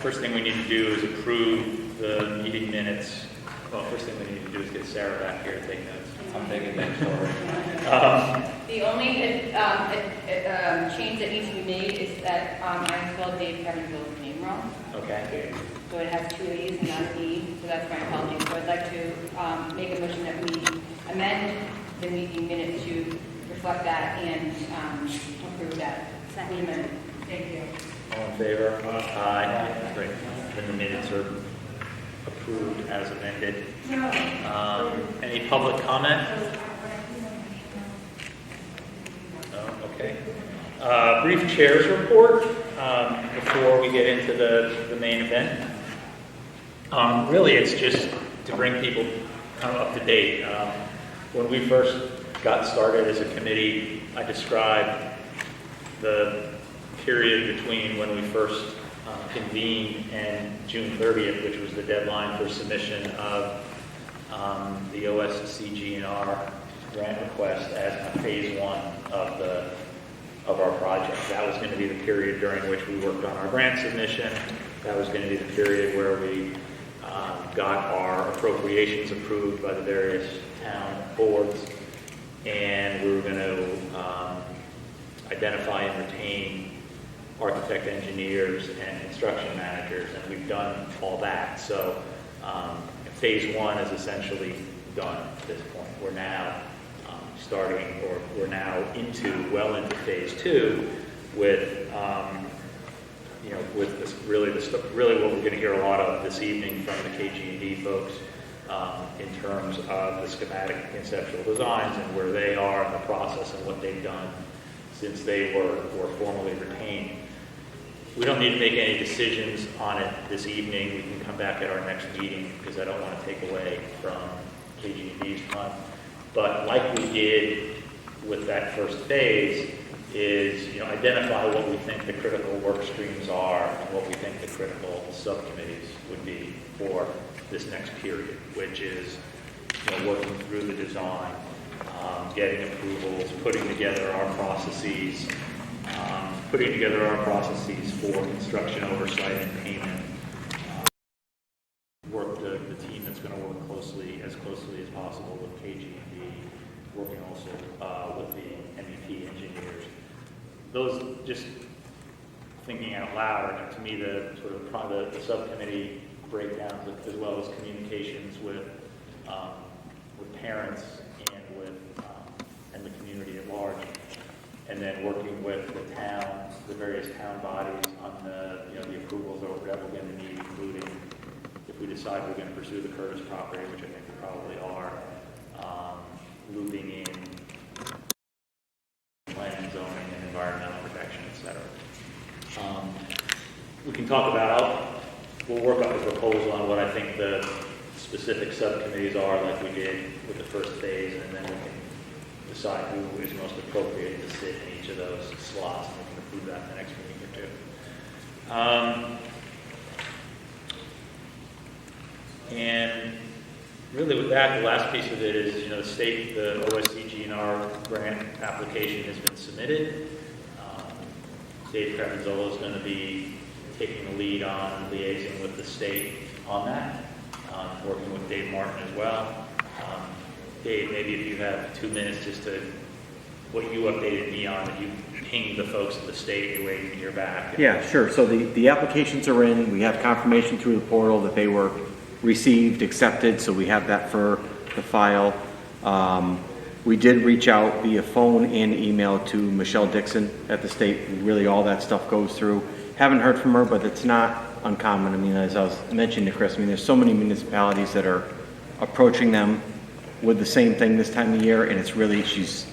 First thing we need to do is approve the meeting minutes. Well, first thing we need to do is get Sarah back here to take notes. I'm taking next door. The only change that needs to be made is that I spelled Dave Kevin's name wrong. Okay. So it has two A's and not an E, so that's my apology. So I'd like to make a motion that we amend the meeting minutes to reflect that and approve that. Second. Thank you. All in favor? Aye. Great. Then the minutes are approved as amended. Any public comment? No? Okay. Brief chairs report before we get into the main event. Really, it's just to bring people kind of up to date. When we first got started as a committee, I described the period between when we first convened and June 30th, which was the deadline for submission of the OSCG&R grant request as phase one of our project. That was going to be the period during which we worked on our grant submission. That was going to be the period where we got our appropriations approved by the various town boards, and we were going to identify and retain architect, engineers, and construction managers, and we've done all that. So phase one is essentially done at this point. We're now we're now well into phase two with with this really what we're going to hear a lot of this evening from the KG&D folks in terms of the schematic conceptual designs and where they are in the process and what they've done since they were formally retained. We don't need to make any decisions on it this evening. We can come back at our next meeting because I don't want to take away from KG&D's fund. But like we did with that first phase, is identify what we think the critical work streams are and what we think the critical subcommittees would be for this next period, which is working through the design, getting approvals, putting together our processes for construction oversight and payment. The team that's going to work as closely as possible with KG&D, working also with the MEP engineers. Those, just thinking out loud, to me the sort of the subcommittee breakdowns as well as communications with parents and with and the community at large, and then working with the town, the various town bodies on the approvals that we're going to need, including if we decide we're going to pursue the Curtis property, which I think we probably are, looping in planning, zoning, and environmental protection, etc. We can talk about, we'll work up a proposal on what I think the specific subcommittees are, like we did with the first phase, and then we can decide who is most appropriate to sit in each of those slots, and we can approve that in the next meeting or two. And really with that, the last piece of it is, the OSCG&R grant application has been submitted. Dave Crevenzola is going to be taking the lead on liaising with the state on that, working with Dave Martin as well. Dave, maybe if you have 2 minutes just to, what you updated me on, that you pinged the folks at the state, you're waiting to hear back. Yeah, sure. So the applications are in. We have confirmation through the portal that they were received, accepted, so we have that for the file. We did reach out via phone and email to Michelle Dixon at the state. Really all that stuff goes through. Haven't heard from her, but it's not uncommon. I mean, as I was mentioning to Chris, there's so many municipalities that are approaching them with the same thing this time of year, and it's really, she's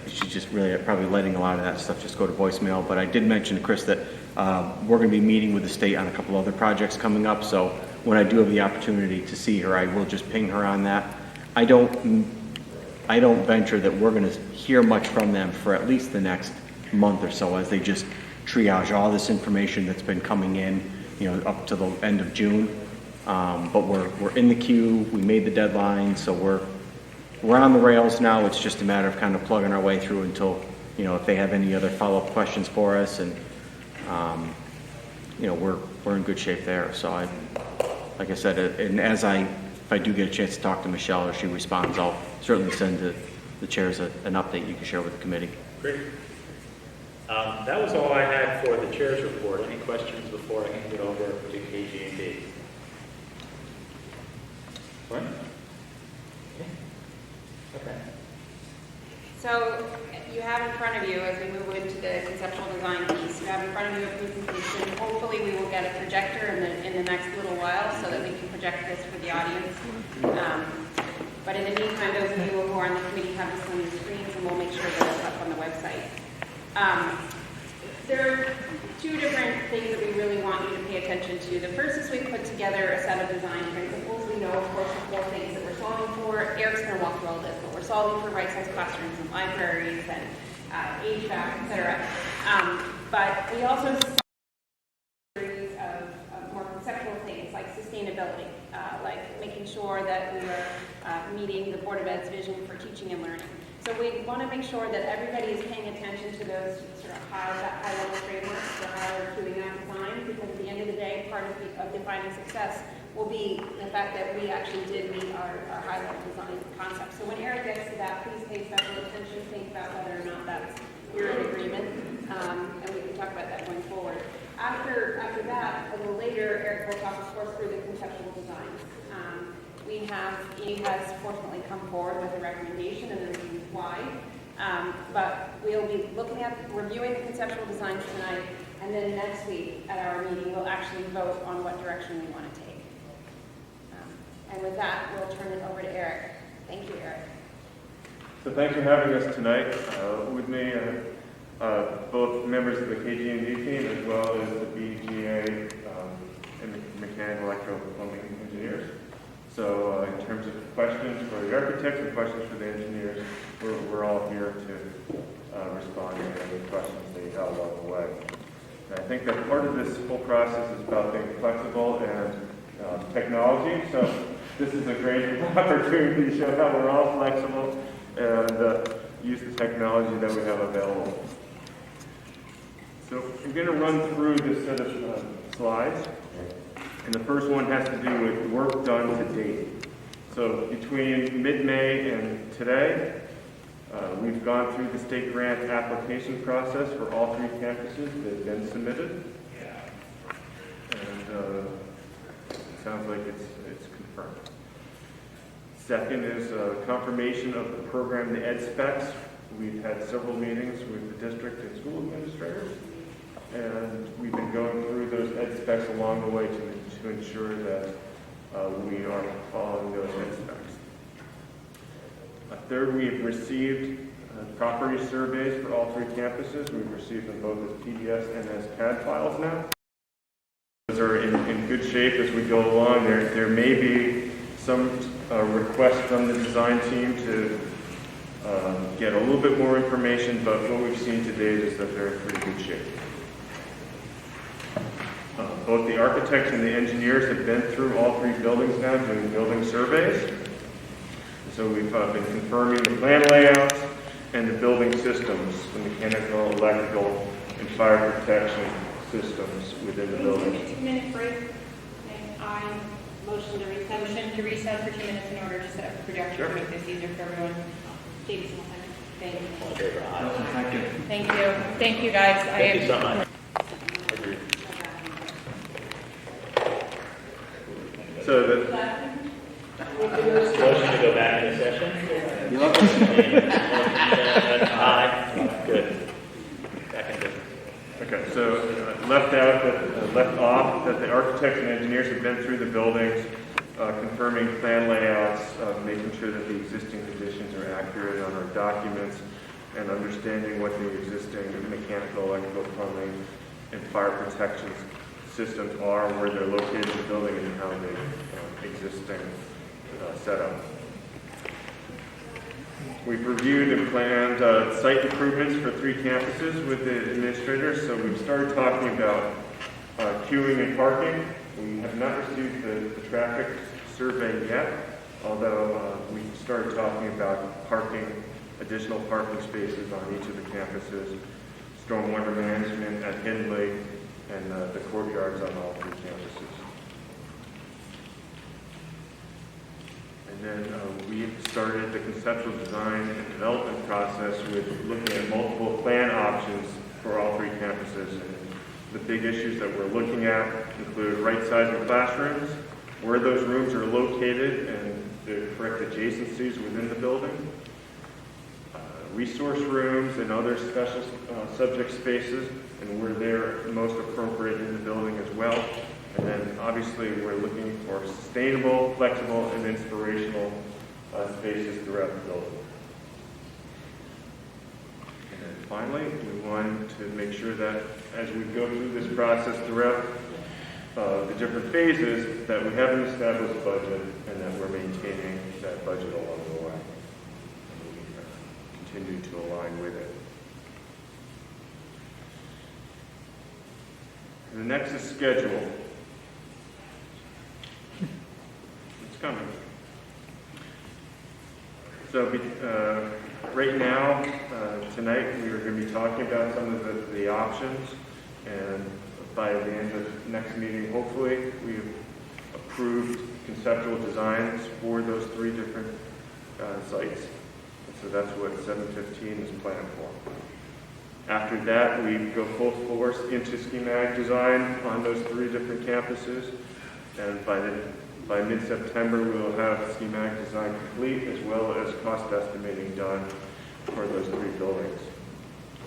just really probably letting a lot of that stuff just go to voicemail. But I did mention to Chris that we're going to be meeting with the state on a couple other projects coming up, so when I do have the opportunity to see her, I will just ping her on that. I don't venture that we're going to hear much from them for at least the next month or so, as they just triage all this information that's been coming in, up to the end of June. But we're in the queue. We made the deadline, so we're on the rails now. It's just a matter of kind of plugging our way through until, if they have any other follow-up questions for us, and we're in good shape there. So like I said, and if I do get a chance to talk to Michelle or she responds, I'll certainly send the chairs an update you can share with the committee. Great. That was all I had for the chair's report. Any questions before I hand it over to KG&D? What? Okay. So you have in front of you, as we move into the conceptual design piece, you have in front of you a presentation. Hopefully we will get a projector in the next little while so that we can project this for the audience. But in the meantime, those of you who are on the committee have this on your screens, and we'll make sure that it's up on the website. There are two different things that we really want you to pay attention to. The first is we put together a set of design principles. We know, of course, the four things that we're solving for. Eric's going to walk through all this, but we're solving for right-sized classrooms and libraries and HVAC, et cetera. But we also have a series of more conceptual things like sustainability, like making sure that we are meeting the Board of Ed's vision for teaching and learning. So we want to make sure that everybody is paying attention to those sort of high-level frameworks for how we're doing that design, because at the end of the day, part of defining success will be the fact that we actually did meet our high-level design concepts. So when Eric gets to that, please pay special attention, think about whether or not you're in agreement, and we can talk about that going forward. After that, a little later, Eric will talk, of course, through the conceptual designs. He has fortunately come forward with a recommendation and the reasons why. But we'll be reviewing the conceptual designs tonight, and then next week at our meeting, we'll actually vote on what direction we want to take. And with that, we'll turn it over to Eric. Thank you, Eric. So thanks for having us tonight. With me, both members of the KG&D team as well as the BGA and the mechanical electrical plumbing engineers. So in terms of questions for the architects and questions for the engineers, we're all here to respond to any questions they have along the way. And I think that part of this whole process is about being flexible and technology. So this is a great opportunity to show how we're all flexible and use the technology that we have available. So I'm going to run through this set of slides. And the first one has to do with work done to date. So between mid-May and today, we've gone through the state grant application process for all three campuses that have been submitted. And it sounds like it's confirmed. Second is confirmation of the program, the ed specs. We've had several meetings with the district and school administrators, and we've been going through those ed specs along the way to ensure that we are following those ed specs. Third, we have received property surveys for all three campuses. We've received them both as PDFs and as CAD files now. Those are in good shape as we go along. There may be some requests from the design team to get a little bit more information, but what we've seen to date is that they're in pretty good shape. Both the architects and the engineers have been through all three buildings now doing building surveys. So we've been confirming the plan layouts and the building systems, the mechanical, electrical, and fire protection systems within the building. Can we take a 2-minute break? And I motion to recess for 2 minutes in order to set up the projector to make this easier for everyone. Thank you. Thank you. Thank you. Thank you, guys. Thank you so much. So the Motion to go back into session? Aye. Good. Back in business. Okay, so left off that the architects and engineers have been through the buildings, confirming plan layouts, making sure that the existing conditions are accurate on our documents, and understanding what the existing mechanical, electrical, plumbing, and fire protection systems are, where they're located in the building, and how they existing setup. We've reviewed and planned site improvements for 3 campuses with the administrators. So we've started talking about queuing and parking. We have not received the traffic survey yet, although we started talking about additional parking spaces on each of the campuses, stormwater management at Hindley, and the courtyards on all 3 campuses. And then we started the conceptual design and development process with looking at multiple plan options for all 3 campuses. And the big issues that we're looking at include right sizing classrooms, where those rooms are located and the correct adjacencies within the building, resource rooms and other special subject spaces, and where they're most appropriate in the building as well. And then obviously we're looking for sustainable, flexible, and inspirational spaces throughout the building. And then finally, we want to make sure that as we go through this process throughout the different phases, that we have an established budget and that we're maintaining that budget along the way. And we continue to align with it. And the next is schedule. It's coming. So right now, tonight, we are going to be talking about some of the options, and by the end of next meeting, hopefully, we've approved conceptual designs for those 3 different sites. And so that's what 715 is planned for. After that, we go full force into schematic design on those 3 different campuses, and by mid-September, we will have schematic design complete as well as cost estimating done for those 3 buildings.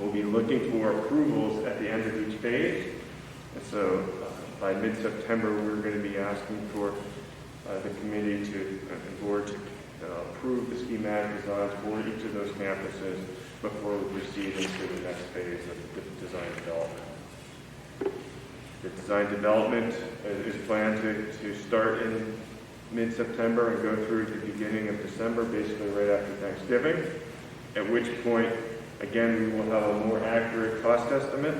We'll be looking for approvals at the end of each phase. And so by mid-September, we're going to be asking for the committee and board to approve the schematic designs for each of those campuses before we proceed into the next phase of the design development. The design development is planned to start in mid-September and go through the beginning of December, basically right after Thanksgiving, at which point, again, we will have a more accurate cost estimate.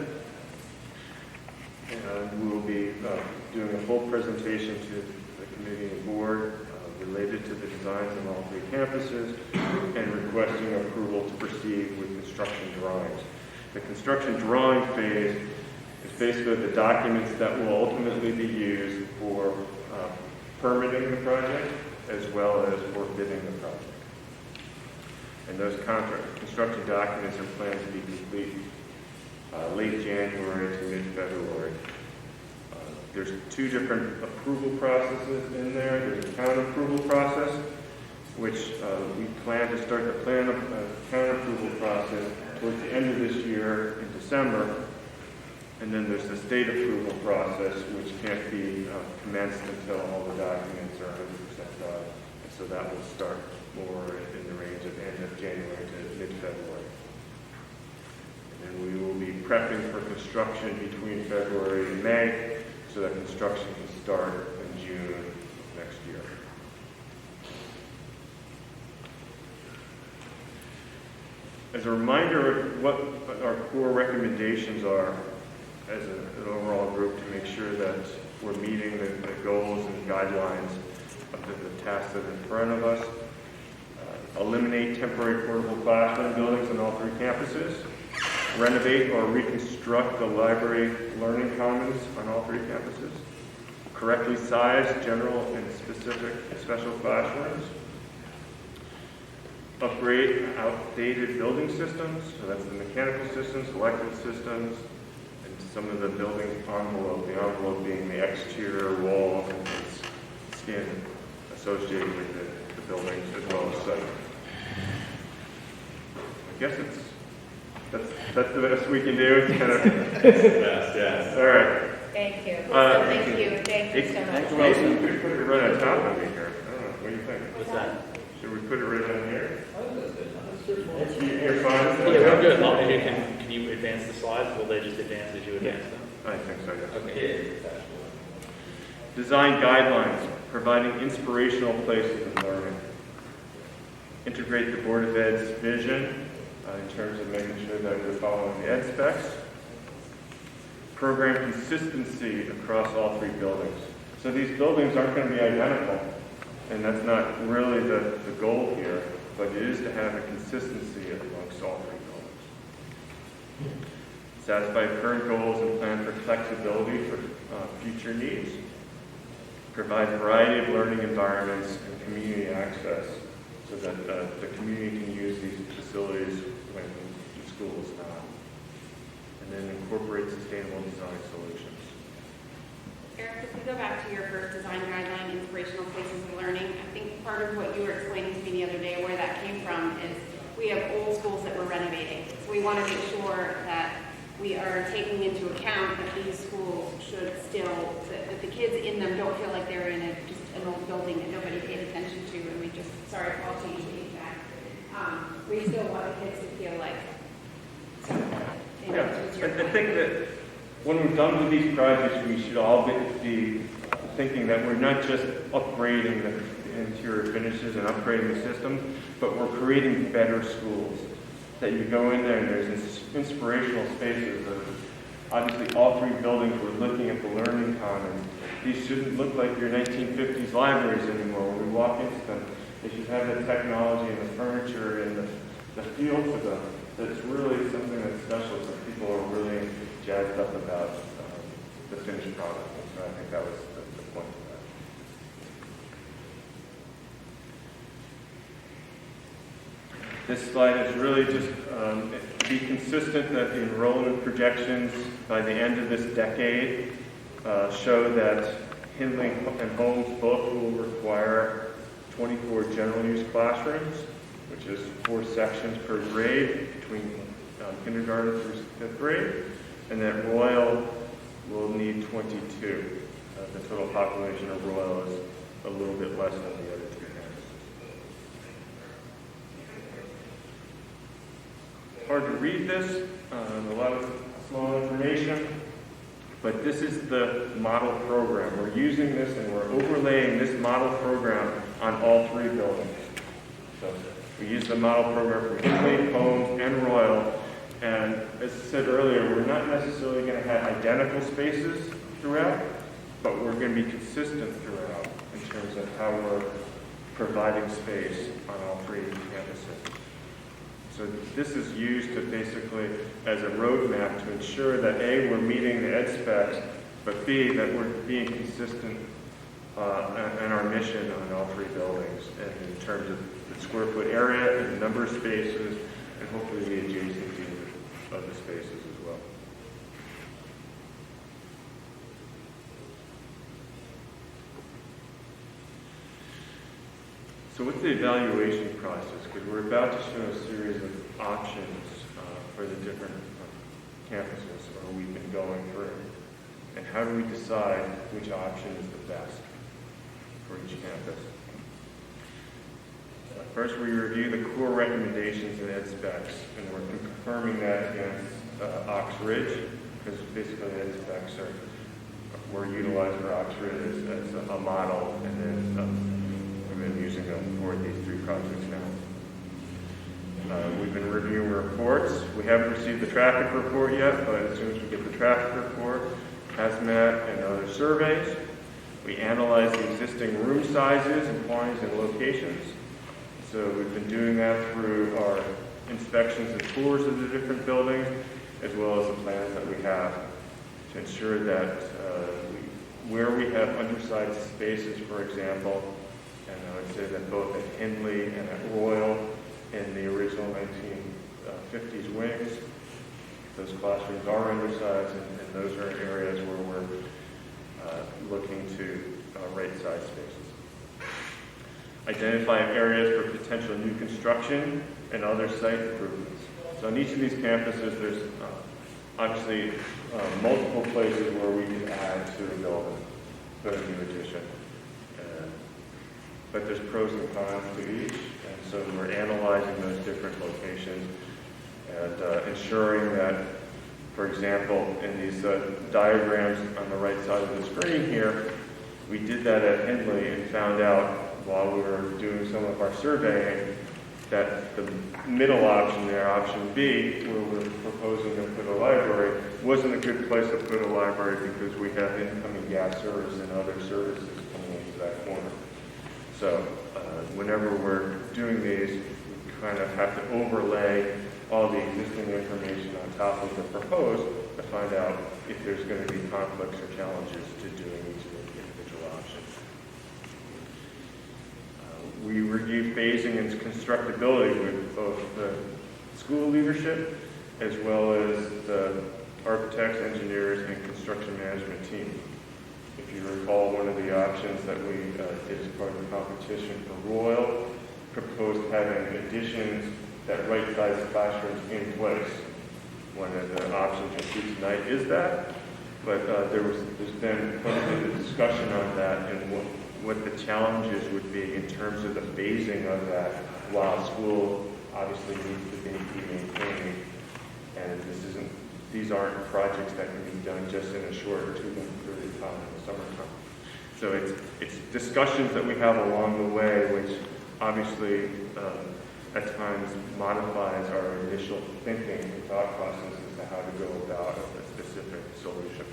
And we will be doing a full presentation to the committee and board related to the designs on all 3 campuses and requesting approval to proceed with construction drawings. The construction drawing phase is basically the documents that will ultimately be used for permitting the project as well as for bidding the project. And those construction documents are planned to be complete late January to mid-February. There's 2 different approval processes in there. There's a town approval process, which we plan to start the town approval process towards the end of this year in December. And then there's the state approval process, which can't be commenced until all the documents are 100% done. And so that will start more in the range of end of January to mid-February. And we will be prepping for construction between February and May, so that construction can start in June of next year. As a reminder of what our core recommendations are as an overall group to make sure that we're meeting the goals and guidelines of the tasks that are in front of us. Eliminate temporary portable classroom buildings on all 3 campuses. Renovate or reconstruct the library learning commons on all 3 campuses. Correctly size general and specific special classrooms. Upgrade outdated building systems, so that's the mechanical systems, electrical systems, and some of the building envelope, the envelope being the exterior walls and skin associated with the buildings as well as site. I guess that's the best we can do. It's kind of best, yeah. All right. Thank you. Thank you. Thank you so much. Well, we could put it right on top of me here. I don't know. What do you think? What's that? Should we put it right on here? You're fine? Yeah, we're good. As long as you can you advance the slides? Will they just advance as you advance them? I think so, yes. Okay. Design guidelines, providing inspirational places of learning. Integrate the Board of Ed's vision in terms of making sure that we're following the ed specs. Program consistency across all 3 buildings. So these buildings aren't going to be identical, and that's not really the goal here, but it is to have a consistency amongst all 3 buildings. satisfy current goals and plan for flexibility for future needs, provide a variety of learning environments and community access so that the community can use these facilities when the school is not, and then incorporate sustainable design solutions. Eric, if we go back to your first design guideline, inspirational places of learning, I think part of what you were explaining to me the other day, where that came from, is we have old schools that we're renovating. So we want to make sure that we are taking into account that these schools should still, that the kids in them don't feel like they're in just an old building that nobody paid attention to, and we just, sorry, Paul, to you, that. We still want the kids to feel like Yeah, I think that when we're done with these projects, we should all be thinking that we're not just upgrading the interior finishes and upgrading the systems, but we're creating better schools. That you go in there and there's inspirational spaces. Obviously, all three buildings, we're looking at the learning commons. These shouldn't look like your 1950s libraries anymore. When we walk into them, they should have the technology and the furniture and the feel to them. That's really something that's special, so people are really jazzed up about the finished product. And so I think that was the point of that. This slide is really just be consistent that the enrollment projections by the end of this decade show that Hindley and Holmes both will require 24 general use classrooms, which is 4 sections per grade between kindergarten through 5th grade, and that Royal will need 22. The total population of Royal is a little bit less than the other 2 campuses. Hard to read this, a lot of small information, but this is the model program. We're using this and we're overlaying this model program on all 3 buildings. So we use the model program for Hindley, Holmes, and Royal. And as I said earlier, we're not necessarily going to have identical spaces throughout, but we're going to be consistent throughout in terms of how we're providing space on all 3 campuses. So this is used to basically as a roadmap to ensure that A, we're meeting the ed specs, but B, that we're being consistent in our mission on all 3 buildings, and in terms of the square foot area and the number of spaces, and hopefully the adjacency of the spaces as well. So what's the evaluation process? Because we're about to show a series of options for the different campuses or we've been going through. And how do we decide which option is the best for each campus? First, we review the core recommendations and ed specs, and we're confirming that against Ox Ridge, because basically ed specs were utilized for Ox Ridge as a model, and then we've been using them for these 3 projects now. We've been reviewing reports. We haven't received the traffic report yet, but as soon as we get the traffic report, hazmat and other surveys, we analyze the existing room sizes and quantities and locations. So we've been doing that through our inspections and tours of the different buildings, as well as the plans that we have to ensure that where we have undersized spaces, for example, and I would say that both at Hindley and at Royal in the original 1950s wings, those classrooms are undersized, and those are areas where we're looking to right-size spaces. Identify areas for potential new construction and other site improvements. So on each of these campuses, there's obviously multiple places where we can add to the building, put a new addition. But there's pros and cons to each, and so we're analyzing those different locations and ensuring that, for example, in these diagrams on the right side of the screen here, we did that at Hindley and found out while we were doing some of our surveying that the middle option there, option B, where we're proposing to put a library, wasn't a good place to put a library because we have incoming gas service and other services coming into that corner. So whenever we're doing these, we kind of have to overlay all the existing information on top of the proposed to find out if there's going to be conflicts or challenges to doing each of the individual options. We review phasing and constructability with both the school leadership as well as the architects, engineers, and construction management team. If you recall, one of the options that we did as part of the competition for Royal proposed having additions that right-size classrooms in place. One of the options you'll see tonight is that, but there's been quite a bit of discussion on that and what the challenges would be in terms of the phasing of that while school obviously needs to be maintained. And these aren't projects that can be done just in a short 2-month period of time in the summertime. So it's discussions that we have along the way, which obviously at times modifies our initial thinking and thought process as to how to go about a specific solution.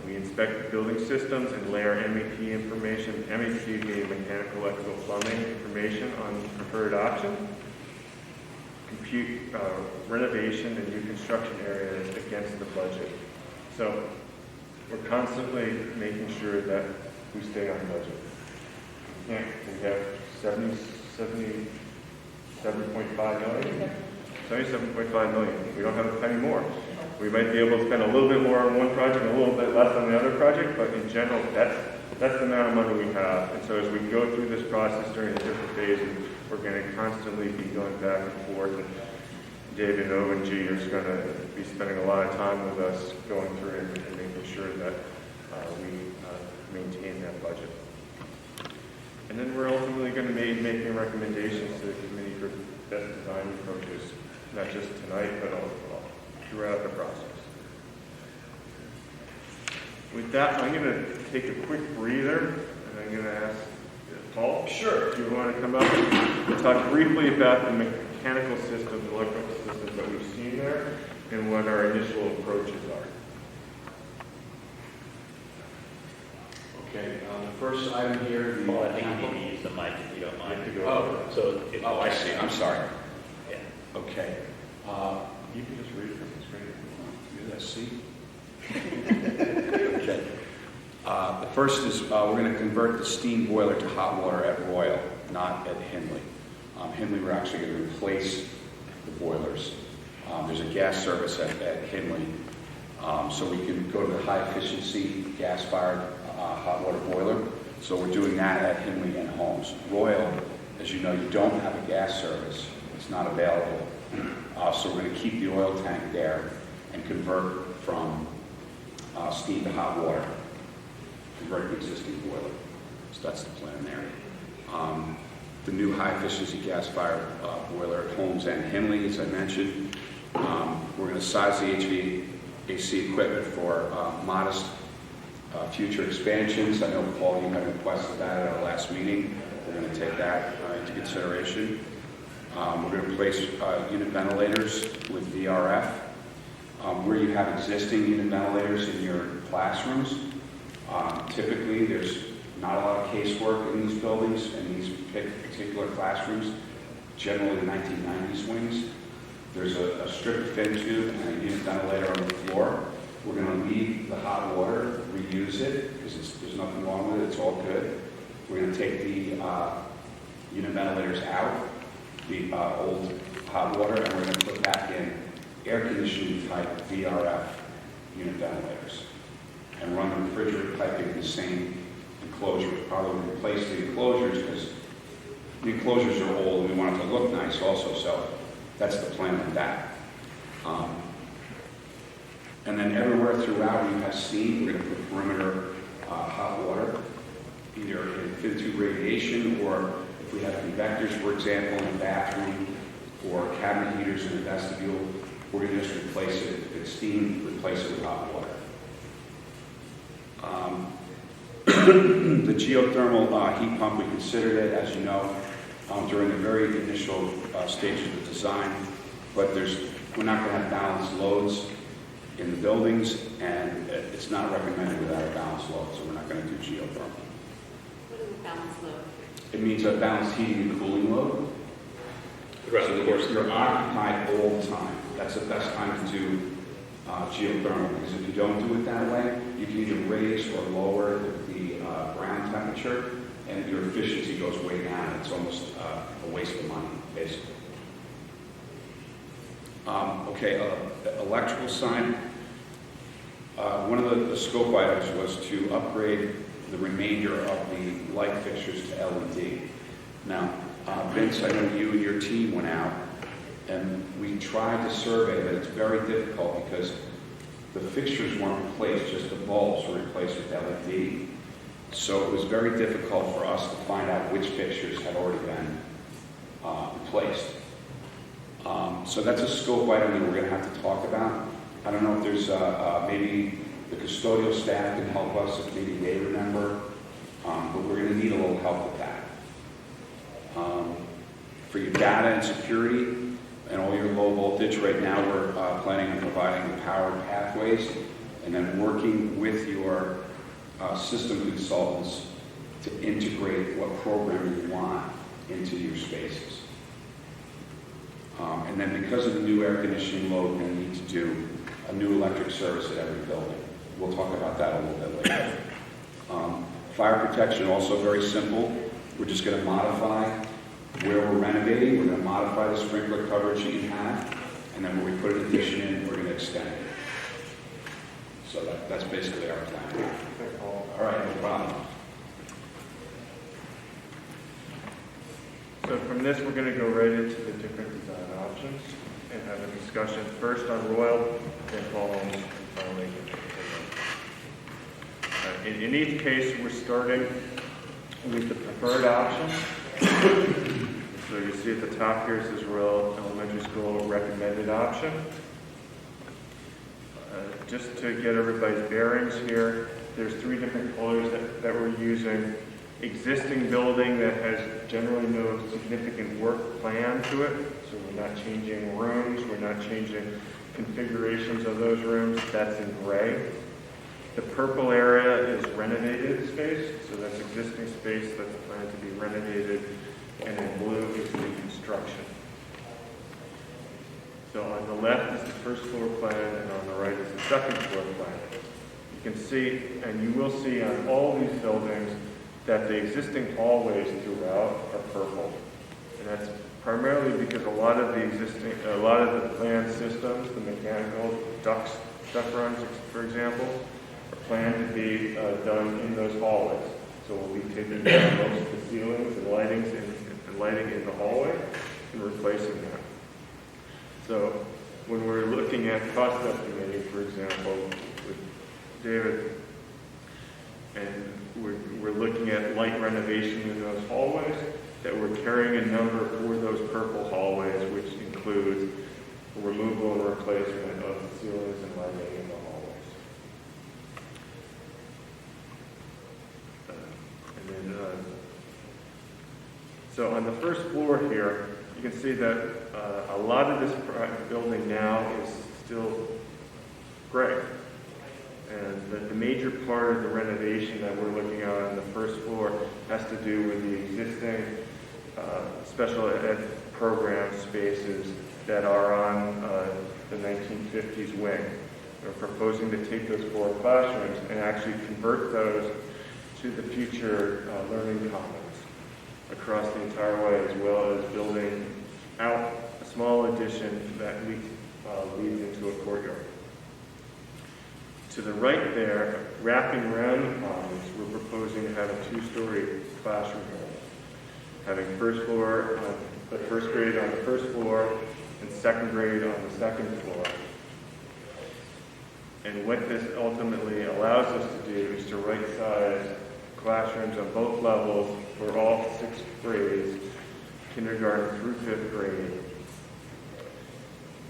We inspect the building systems and layer MEP information, MEP being mechanical, electrical, plumbing information on the preferred option, compute renovation and new construction areas against the budget. So we're constantly making sure that we stay on budget. We have 77.5 million. 77.5 million. We don't have a penny more. We might be able to spend a little bit more on one project and a little bit less on the other project, but in general, that's the amount of money we have. And so as we go through this process during the different phases, we're going to constantly be going back and forth. And David and ONG is going to be spending a lot of time with us going through it and making sure that we maintain that budget. And then we're ultimately going to be making recommendations to the committee for best design approaches, not just tonight, but also throughout the process. With that, I'm going to take a quick breather, and I'm going to ask Paul, sure, if you want to come up and talk briefly about the mechanical systems, electrical systems that we've seen there, and what our initial approaches are. Okay, the first item here, the Well, I think you need to use the mic if you don't mind. Oh, I see, I'm sorry. Yeah. Okay. You can just read it from the screen. Do that, see? Okay. The first is we're going to convert the steam boiler to hot water at Royal, not at Henley. Henley, we're actually going to replace the boilers. There's a gas service at Henley, so we can go to the high efficiency gas-fired hot water boiler. So we're doing that at Henley and Holmes. Royal, as you know, you don't have a gas service. It's not available. So we're going to keep the oil tank there and convert from steam to hot water, convert the existing boiler. So that's the plan there. The new high-efficiency gas-fired boiler at Holmes and Henley, as I mentioned. We're going to size the HVAC equipment for modest future expansions. I know, Paul, you had requested that at our last meeting. We're going to take that into consideration. We're going to replace unit ventilators with VRF. Where you have existing unit ventilators in your classrooms, typically there's not a lot of casework in these buildings and these particular classrooms, generally the 1990s wings. There's a strip fin tube and a unit ventilator on the floor. We're going to leave the hot water, reuse it, because there's nothing wrong with it, it's all good. We're going to take the unit ventilators out, the old hot water, and we're going to put back in air conditioning type VRF unit ventilators and run the refrigerant piping in the same enclosure. We'll probably replace the enclosures because the enclosures are old and we want it to look nice also, so that's the plan with that. And then everywhere throughout you have steam. We're going to put perimeter hot water, either in fin-tube radiation or if we have convectors, for example, in the bathroom or cabinet heaters in the vestibule, we're going to just replace it. If it's steam, replace it with hot water. The geothermal heat pump, we considered it, as you know, during the very initial stages of design, but we're not going to have balanced loads in the buildings, and it's not recommended without a balanced load, so we're not going to do geothermal. What is a balanced load? It means a balanced heating and cooling load. Throughout the course of the You're year. occupied all the time. That's the best time to do geothermal, because if you don't do it that way, you can either raise or lower the ground temperature, and your efficiency goes way down. It's almost a waste of money, basically. Electrical side. One of the scope items was to upgrade the remainder of the light fixtures to LED. Now, Vince, I know you and your team went out, and we tried to survey, but it's very difficult because the fixtures weren't replaced, just the bulbs were replaced with LED. So it was very difficult for us to find out which fixtures had already been replaced. So that's a scope item that we're going to have to talk about. I don't know if there's maybe the custodial staff can help us if maybe they remember, but we're going to need a little help with that. For your data and security and all your low voltage, right now we're planning on providing the powered pathways and then working with your system consultants to integrate what program you want into your spaces. And then because of the new air conditioning load, we're going to need to do a new electric service at every building. We'll talk about that a little bit later. Fire protection, also very simple. We're just going to modify where we're renovating. We're going to modify the sprinkler coverage that you have, and then when we put an addition in, we're going to extend it. So that's basically our plan. All right, no problem. So from this, we're going to go right into the different design options and have a discussion first on Royal, then following finally. In each case, we're starting with the preferred option. So you see at the top here, it says Royal Elementary School recommended option. Just to get everybody's bearings here, there's three different colors that we're using. Existing building that has generally no significant work plan to it, so we're not changing rooms, we're not changing configurations of those rooms, that's in gray. The purple area is renovated space, so that's existing space that's planned to be renovated, and in blue is new construction. So on the left is the first floor plan, and on the right is the second floor plan. You can see, and you will see on all these buildings, that the existing hallways throughout are purple. And that's primarily because a lot of the planned systems, the mechanical duct runs, for example, are planned to be done in those hallways. So we'll be taking down most of the ceilings and lighting in the hallway and replacing that. So when we're looking at cost estimating, for example, with David, and we're looking at light renovation in those hallways, that we're carrying a number for those purple hallways, which includes removal and replacement of the ceilings and lighting in the hallways. So on the first floor here, you can see that a lot of this building now is still gray. And the major part of the renovation that we're looking at on the first floor has to do with the existing special ed program spaces that are on the 1950s wing. We're proposing to take those 4 classrooms and actually convert those to the future learning commons across the entire way, as well as building out a small addition that leads into a courtyard. To the right there, wrapping around the commons, we're proposing to have a 2-story classroom building, having first grade on the first floor and second grade on the second floor. And what this ultimately allows us to do is to right-size classrooms on both levels for all 6 grades, kindergarten through 5th grade,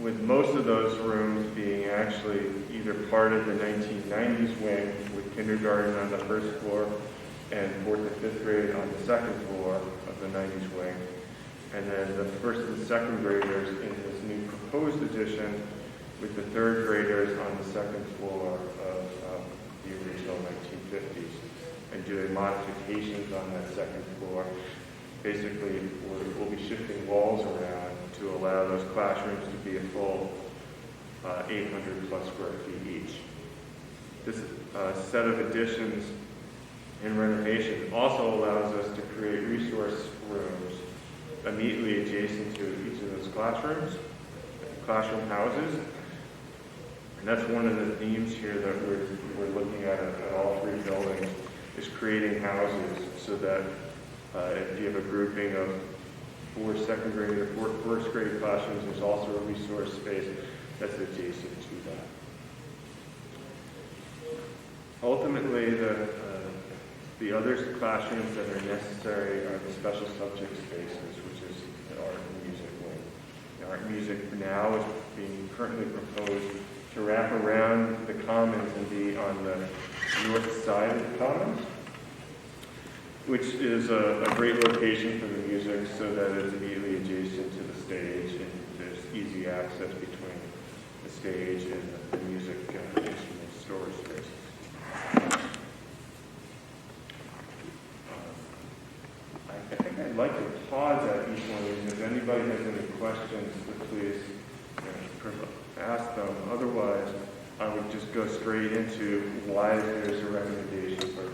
with most of those rooms being actually either part of the 1990s wing with kindergarten on the first floor and 4th and 5th grade on the second floor of the 90s wing, and then the first and second graders in this new proposed addition with the 3rd graders on the second floor of the original 1950s, and doing modifications on that second floor. Basically, we'll be shifting walls around to allow those classrooms to be a full 800 plus square feet each. This set of additions and renovation also allows us to create resource rooms immediately adjacent to each of those classroom houses. And that's one of the themes here that we're looking at all three buildings, is creating houses so that if you have a grouping of 4 second grade or 4 first grade classrooms, there's also a resource space that's adjacent to that. Ultimately, the other classrooms that are necessary are the special subject spaces, which is the art and music wing. The art and music now is being currently proposed to wrap around the commons and be on the north side of the commons, which is a great location for the music so that it's immediately adjacent to the stage and there's easy access between the stage and the music instrument storage spaces. I think I'd like to pause at each one of these. If anybody has any questions, please ask them. Otherwise, I would just go straight into why there's a recommendation for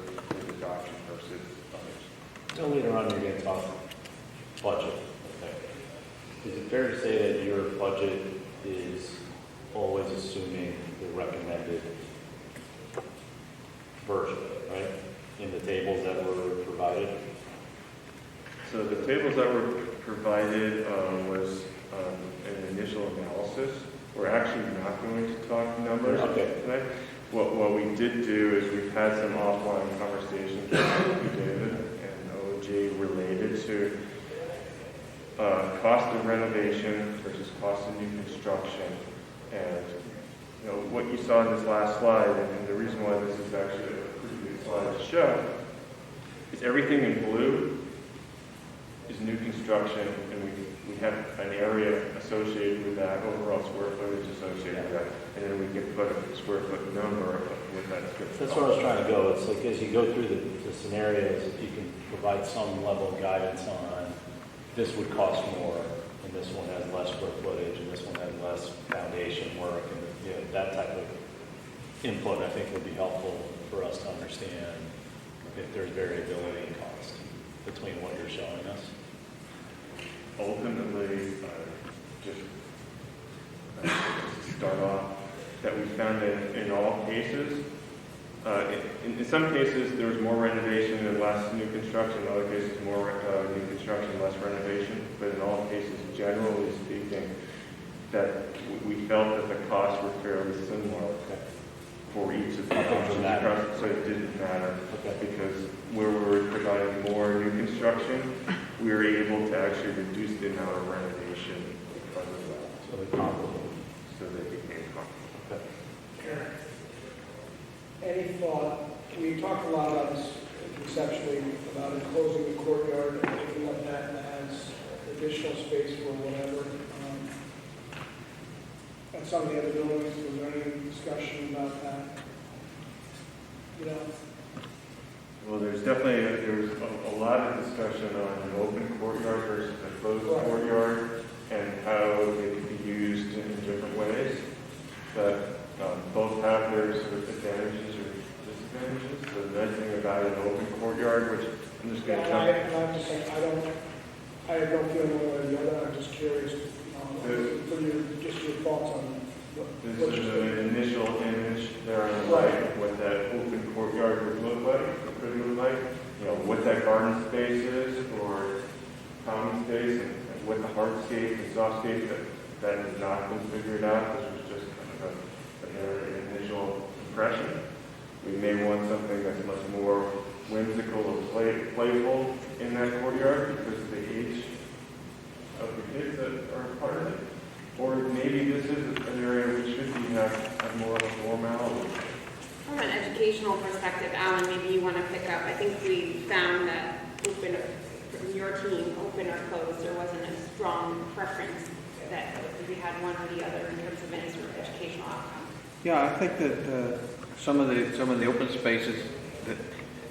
adoption versus others. So later on, you're going to talk budget. Okay. Is it fair to say that your budget is always assuming the recommended version, right? In the tables that were provided? So the tables that were provided was an initial analysis. We're actually not going to talk numbers tonight. What we did do is we've had some offline conversations with David and OG related to cost of renovation versus cost of new construction. And what you saw in this last slide, and the reason why this is actually a pretty good slide to show, is everything in blue is new construction, and we have an area associated with that, overall square footage associated with that, and then we can put a square foot number with that. That's where I was trying to go. It's like as you go through the scenarios, if you can provide some level of guidance on this would cost more, and this one has less square footage, and this one has less foundation work, and that type of input I think would be helpful for us to understand if there's variability in cost between what you're showing us. Ultimately, just to start off, that we found that in all cases, in some cases there was more renovation and less new construction, in other cases more new construction, less renovation, but in all cases, generally speaking, that we felt that the costs were fairly similar for each of the options, so it didn't matter, because where we were providing more new construction, we were able to actually reduce the amount of renovation because of that. So they're comparable. So they became comparable. Okay. Any thought, we talked a lot about this conceptually, about enclosing the courtyard and making up that as additional space for whatever. At some of the other buildings, was there any discussion about that? Well, there's definitely a lot of discussion on an open courtyard versus a closed courtyard and how they can be used in different ways. But both have their sort of advantages or disadvantages. The nice thing about an open courtyard, which I'm just going to tell you. I'm just saying, I have no feeling one way or the other. I'm just curious for your thoughts on what This is an initial image there on the right of what that open courtyard would look like, what that garden space is or common space, and what the hardscape and softscape that has not been figured out. This was just kind of an initial impression. We may want something that's much more whimsical or playful in that courtyard because of the age of the kids that are part of it. Or maybe this is an area we should have more of a formality. From an educational perspective, Alan, maybe you want to pick up. I think we found that open, from your team, open or closed, there wasn't a strong preference that we had one or the other in terms of any sort of educational outcome. Yeah, I think that some of the open spaces that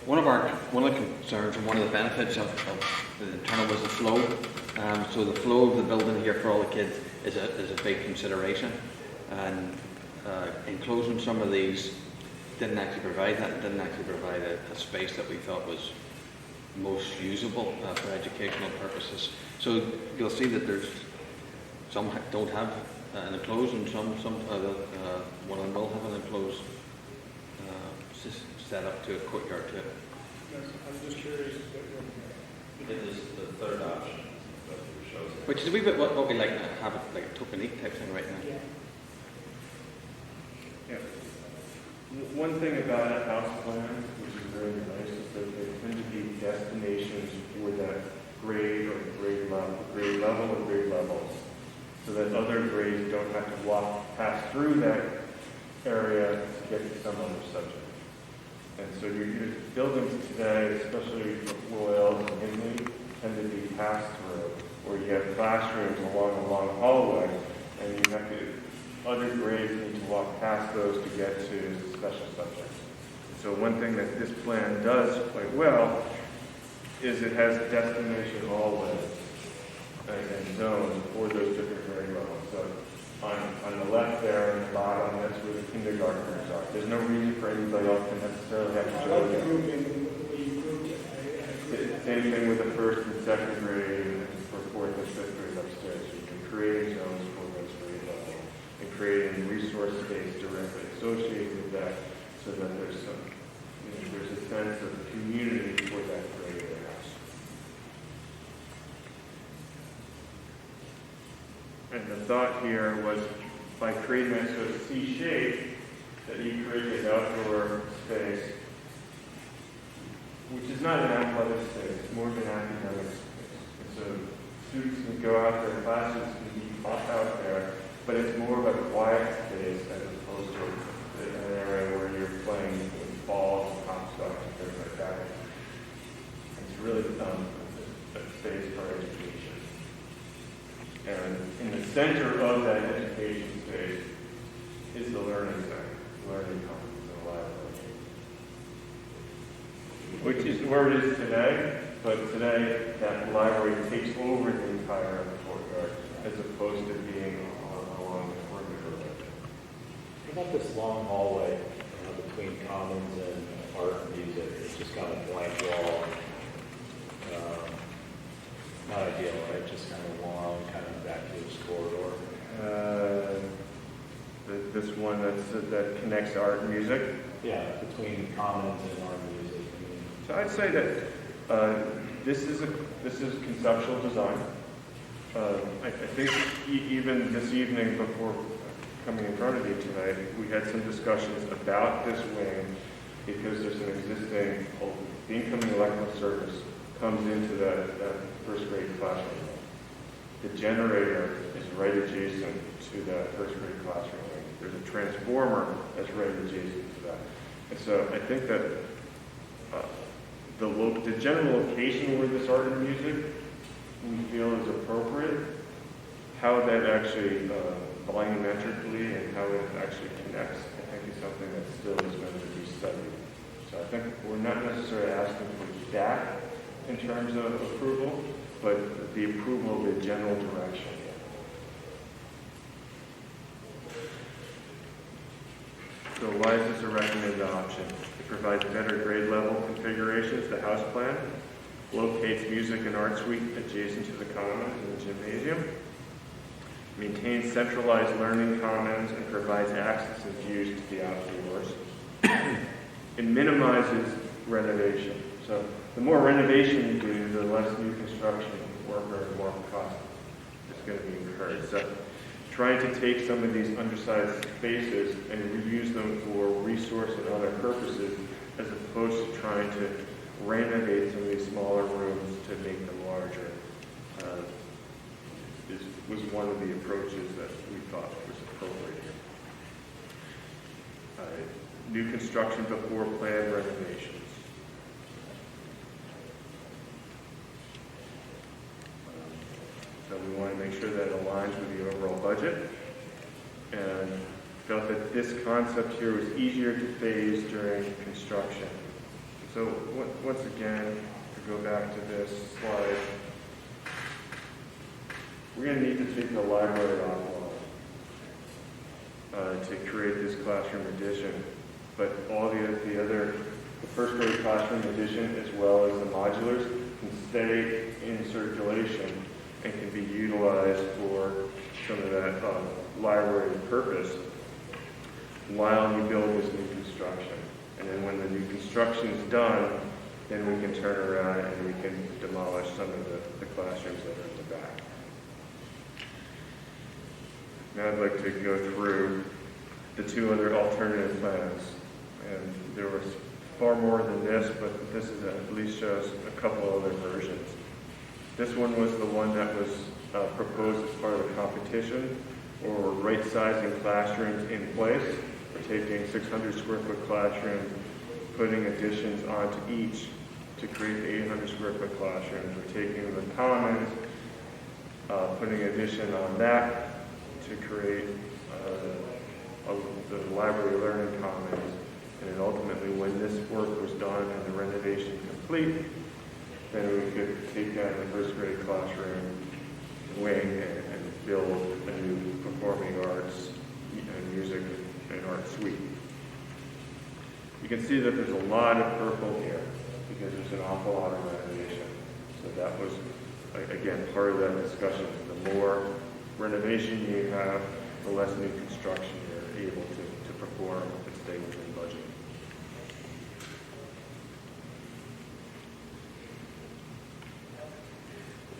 one of the concerns and one of the benefits of the internal was the flow. So the flow of the building here for all the kids is a big consideration. And enclosing some of these didn't actually provide that, and didn't actually provide a space that we thought was most usable for educational purposes. So you'll see that there's some don't have an enclosed, and some one of them will have an enclosed set up to a courtyard to it. I'm just curious. It is the third option that shows. Which is a wee bit what we like to have, it like a tokenique type thing right now. Yeah. Yeah. One thing about a house plan, which is very nice, is that they tend to be destinations for that grade or grade level or grade levels, so that other grades don't have to pass through that area to get to some other subject. And so your buildings today, especially Royal and Hindley, tend to be passed through, or you have classrooms along a long hallway, and you have to, other grades need to walk past those to get to special subjects. So one thing that this plan does quite well is it has destination hallways and zones for those different grade levels. So on the left there, on the bottom, that's where the kindergartners are. There's no reason for anybody else to necessarily have to I show like the you. grouping, the way you grouped it. I agree. Same thing with the first and second grade, and for fourth and fifth grade upstairs. You've been creating zones for those grade levels and creating resource space directly associated with that, so that there's some, there's a sense of community for that grade of the house. And the thought here was, by creating that sort of C shape, that you create this outdoor space, which is not an athletic space, it's more of an academic space. And so students can go out there, classes can be out there, but it's more of a quiet space as opposed to an area where you're playing with balls and hopscotch and things like that. It's really a space for education. And in the center of that education space is the learning center, learning commons, and library, which is where it is today. But today, that library takes over the entire courtyard, as opposed to being along the perimeter. What about this long hallway between commons and art and music? It's just kind of blank wall. Not ideal, right? Just kind of long, kind of vacuous corridor. This one that connects art and music. Yeah, between commons and art and music. So I'd say that this is conceptual design. I think even this evening before coming in front of you tonight, we had some discussions about this wing, because there's an existing, the incoming electrical service comes into that first grade classroom. The generator is right adjacent to that first grade classroom wing. There's a transformer that's right adjacent to that. And so I think that the general location where this art and music we feel is appropriate, how that actually volumetrically and how it actually connects, I think is something that still is going to be studied. So I think we're not necessarily asking for that in terms of approval, but the approval of the general direction. So why is this a recommended option? It provides better grade level configurations, the house plan, locates music and art suite adjacent to the commons and the gymnasium, maintains centralized learning commons, and provides access and views to the outdoors. It minimizes renovation. So the more renovation you do, the less new construction work or more cost is going to be incurred. So trying to take some of these undersized spaces and reuse them for resource and other purposes, as opposed to trying to renovate some of these smaller rooms to make them larger, was one of the approaches that we thought was appropriate here. New construction before planned renovations. So we want to make sure that it aligns with the overall budget, and felt that this concept here was easier to phase during construction. So once again, to go back to this slide, we're going to need to take the library offline to create this classroom edition. But all the first grade classroom edition, as well as the modulars, can stay in circulation and can be utilized for some of that library purpose while you build this new construction. And then when the new construction is done, then we can turn around and we can demolish some of the classrooms that are in the back. Now I'd like to go through the two other alternative plans. And there was far more than this, but this is at least shows a couple other versions. This one was the one that was proposed as part of a competition, or right-sizing classrooms in place. We're taking 600 square foot classrooms, putting additions onto each to create 800 square foot classrooms. We're taking the commons, putting addition on that to create the library learning commons. And then ultimately, when this work was done and the renovation complete, then we could take down the first grade classroom wing and build a new performing arts and music and art suite. You can see that there's a lot of purple here because there's an awful lot of renovation. So that was, again, part of that discussion. The more renovation you have, the less new construction you're able to perform and stay within budget.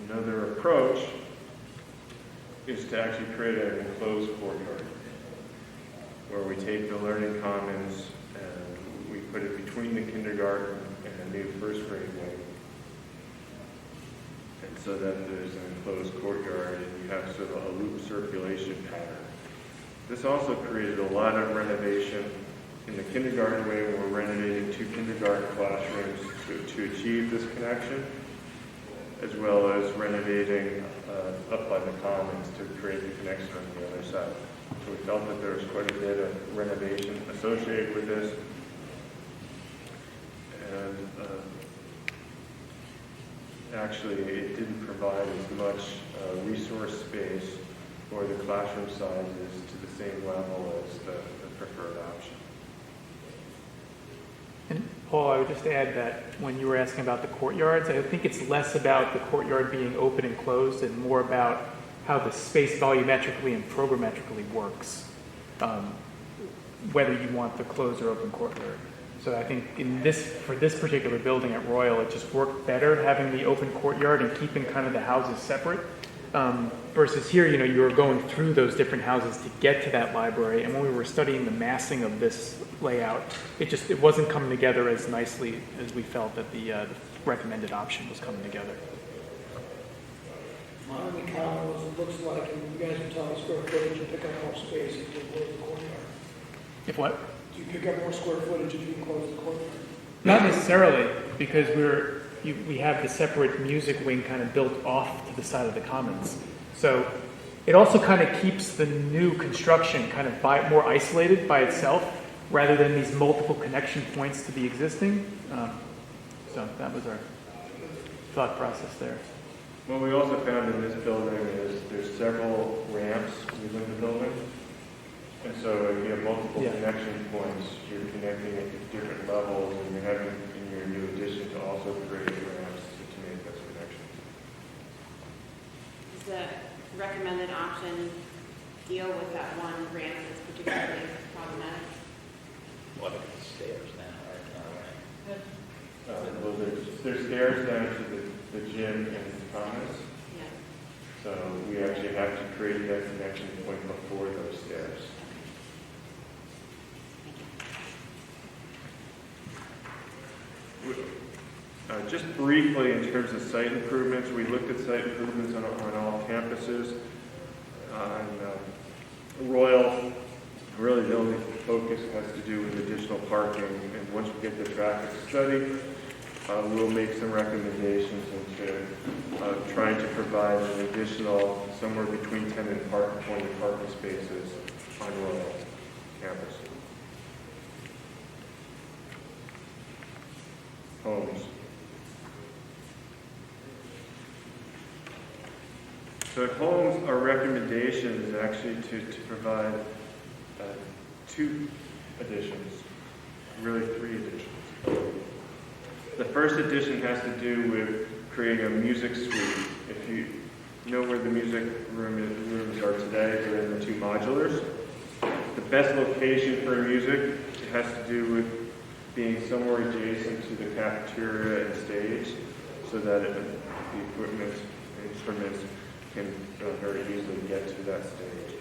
Another approach is to actually create an enclosed courtyard where we take the learning commons and we put it between the kindergarten and the new first grade wing. And so that there's an enclosed courtyard and you have sort of a loop circulation pattern. This also created a lot of renovation in the kindergarten wing. We're renovating 2 kindergarten classrooms to achieve this connection, as well as renovating up by the commons to create the connection on the other side. So we felt that there was quite a bit of renovation associated with this. And actually, it didn't provide as much resource space or the classroom sizes to the same level as the preferred option. And Paul, I would just add that when you were asking about the courtyards, I think it's less about the courtyard being open and closed and more about how the space volumetrically and programmetrically works, whether you want the closed or open courtyard. So I think for this particular building at Royal, it just worked better having the open courtyard and keeping kind of the houses separate. Versus here, you were going through those different houses to get to that library, and when we were studying the massing of this layout, it wasn't coming together as nicely as we felt that the recommended option was coming together. My only comment was, it looks like, and you guys were telling square footage, you pick up more space if you close the courtyard. If what? Do you pick up more square footage if you close the courtyard? Not necessarily, because we have the separate music wing kind of built off to the side of the commons. So it also kind of keeps the new construction kind of more isolated by itself, rather than these multiple connection points to the existing. So that was our thought process there. What we also found in this building is there's several ramps within the building. And so if you have multiple connection points, you're connecting at different levels, and you're having in your new addition to also create ramps to make those connections. Does the recommended option deal with that one ramp that's particularly problematic? What are the stairs now? Well, there's stairs down to the gym and the commons. Yeah. So we actually have to create that connection point before those stairs. Just briefly, in terms of site improvements, we looked at site improvements on all campuses. On Royal, really the only focus has to do with additional parking, and once we get the traffic study, we'll make some recommendations into trying to provide an additional somewhere between 10 and 20 parking spaces on Royal campus. homes. So at homes, our recommendation is actually to provide 2 additions, really 3 additions. The first addition has to do with creating a music suite. If you know where the music rooms are today, they're in the 2 modulars. The best location for music, it has to do with being somewhere adjacent to the cafeteria and stage, so that the equipment and instruments can very easily get to that stage.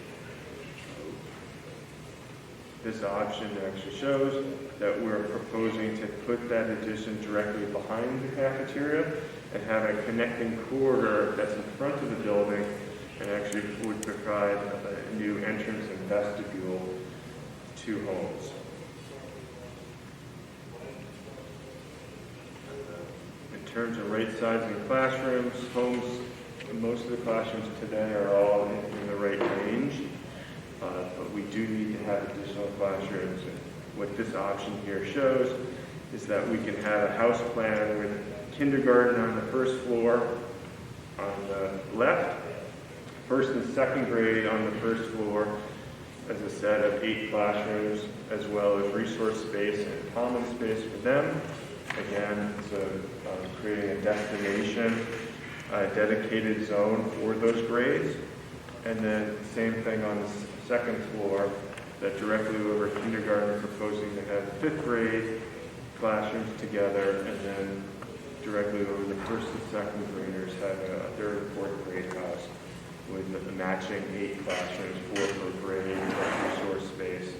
This option actually shows that we're proposing to put that addition directly behind the cafeteria and have a connecting corridor that's in front of the building, and actually would provide a new entrance and vestibule to homes. In terms of right sizing classrooms, homes, most of the classrooms today are all in the right range, but we do need to have additional classrooms. And what this option here shows is that we can have a house plan with kindergarten on the first floor on the left, first and second grade on the first floor as a set of 8 classrooms, as well as resource space and common space for them. Again, it's creating a destination, a dedicated zone for those grades. And then same thing on the second floor, that directly over kindergarten, proposing to have 5th grade classrooms together, and then directly over the 1st and 2nd graders having a 3rd and 4th grade house with the matching 8 classrooms, 4 per grade, resource space,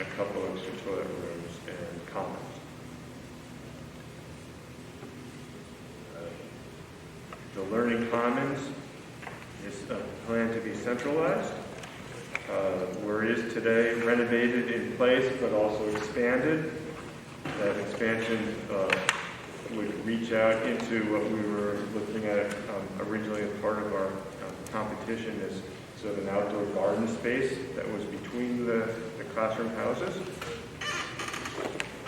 a couple extra toilet rooms, and commons. The Learning Commons is planned to be centralized, where it is today renovated in place, but also expanded. That expansion would reach out into what we were looking at originally as part of our competition, is sort of an outdoor garden space that was between the classroom houses,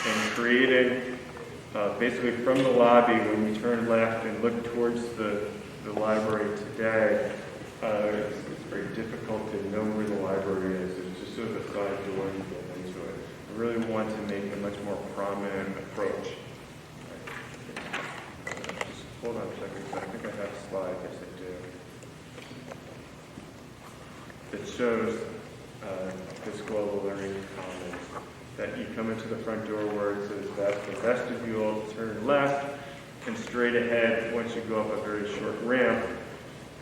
and creating basically from the lobby, when we turn left and look towards the library today, it's very difficult to know where the library is. It's just sort of a side door you go into it. I really want to make a much more prominent approach. Just hold on a second, I think I have a slide. Yes, I do. That shows this global learning commons. That you come into the front door where it says the vestibule, turn left, and straight ahead, once you go up a very short ramp,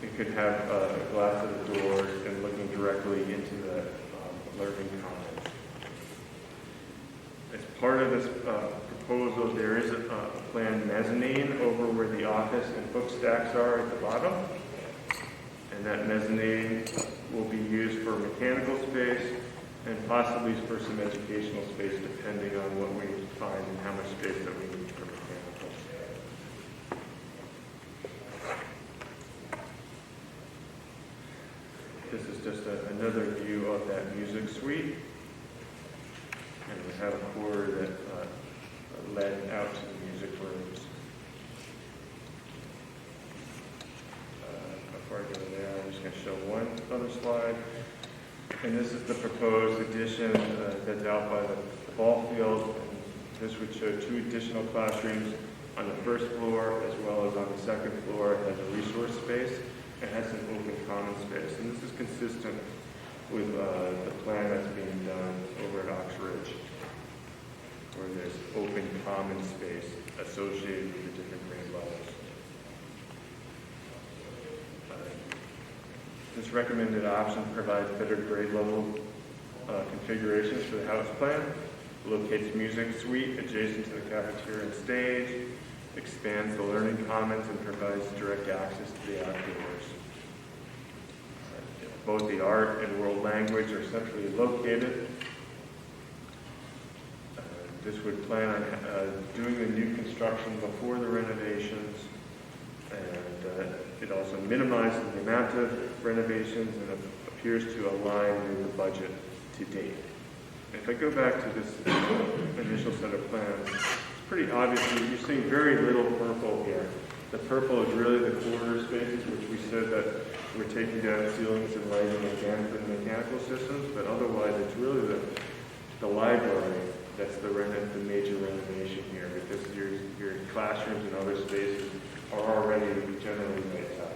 you could have a glass of the doors and looking directly into the learning commons. As part of this proposal, there is a planned mezzanine over where the office and book stacks are at the bottom. And that mezzanine will be used for mechanical space and possibly for some educational space, depending on what we find and how much space that we need for mechanical. This is just another view of that music suite. And we have a corridor that led out to the music rooms. Before I go there, I'm just going to show one other slide. And this is the proposed addition that's out by the ball field. And this would show 2 additional classrooms on the first floor as well as on the second floor. It has a resource space. It has an open common space. And this is consistent with the plan that's being done over at Ox Ridge, where there's open common space associated with the different grade levels. This recommended option provides better grade level configurations for the house plan, locates music suite adjacent to the cafeteria and stage, expands the learning commons, and provides direct access to the outdoors. Both the art and world language are centrally located. This would plan on doing the new construction before the renovations, and it also minimizes the amount of renovations and appears to align with the budget to date. If I go back to this initial set of plans, pretty obvious. You're seeing very little purple here. The purple is really the corridor spaces, which we said that we're taking down ceilings and lighting again for the mechanical systems, but otherwise it's really the library that's the major renovation here, because your classrooms and other spaces are already generally right-sized.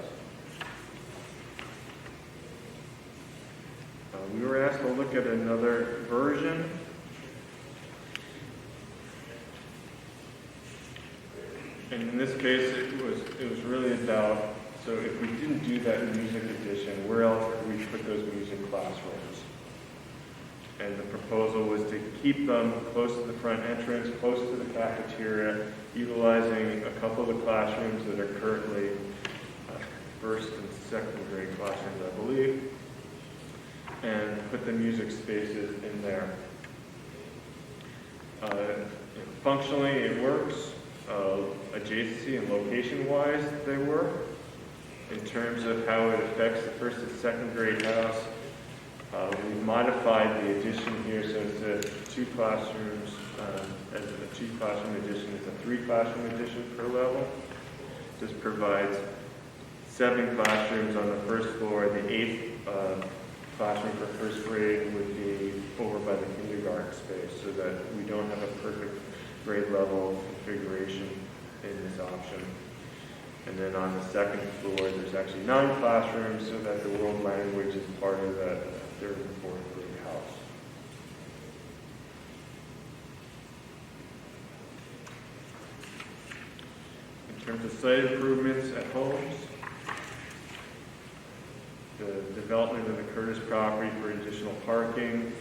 We were asked to look at another version. And in this case, it was really about, so if we didn't do that music edition, where else could we put those music classrooms? And the proposal was to keep them close to the front entrance, close to the cafeteria, utilizing a couple of the classrooms that are currently first and second grade classrooms, I believe, and put the music spaces in there. Functionally, it works. Adjacency and location-wise, they work. In terms of how it affects the first and second grade house, we've modified the addition here, so instead of 2 classrooms, as a 2-classroom addition, it's a 3-classroom addition per level. This provides 7 classrooms on the first floor. The 8th classroom for first grade would be over by the kindergarten space, so that we don't have a perfect grade level configuration in this option. And then on the second floor, there's actually 9 classrooms, so that the world language is part of that 3rd and 4th grade house. In terms of site improvements at homes, the development of the Curtis property for additional parking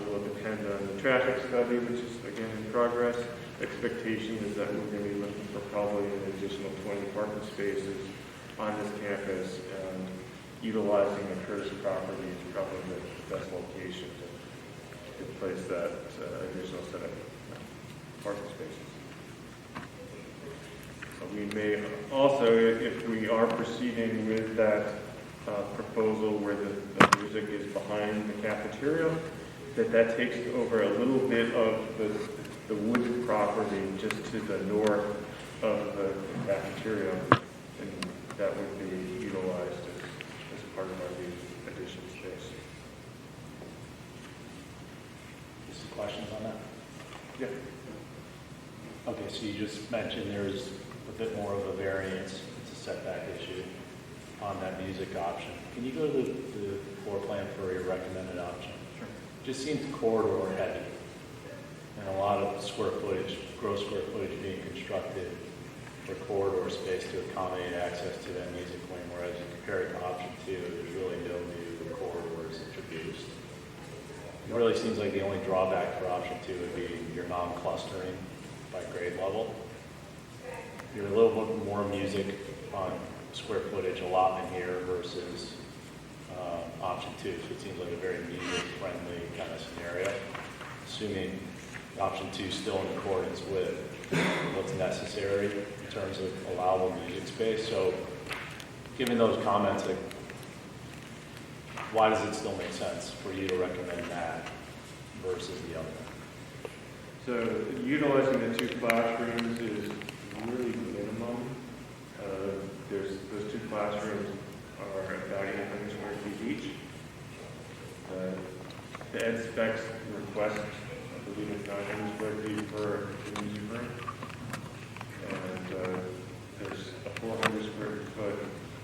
will depend on the traffic study, which is again in progress. Expectation is that we're going to be looking for probably an additional 20 parking spaces on this campus, and utilizing the Curtis property is probably the best location to place that additional set of parking spaces. So we may also, if we are proceeding with that proposal where the music is behind the cafeteria, that takes over a little bit of the wooded property just to the north of the cafeteria, and that would be utilized as part of our addition space. Some questions on that? Yeah. Okay, so you just mentioned there's a bit more of a variance, it's a setback issue on that music option. Can you go to the floor plan for your recommended option? Sure. Just seems corridor heavy, and a lot of square footage, gross square footage being constructed for corridor space to accommodate access to that music wing, whereas you compare it to option 2, there's really no new corridors introduced. It really seems like the only drawback for option 2 would be your non-clustering by grade level. You're a little bit more music on square footage allotment here versus option 2, so it seems like a very music-friendly kind of scenario, assuming option 2 is still in accordance with what's necessary in terms of allowable music space. So given those comments, like, why does it still make sense for you to recommend that versus the other? So utilizing the 2 classrooms is really minimum. Those 2 classrooms are about 800 square feet each. The ed specs request, I believe it's 900 square feet for the music room. And there's a 400 square foot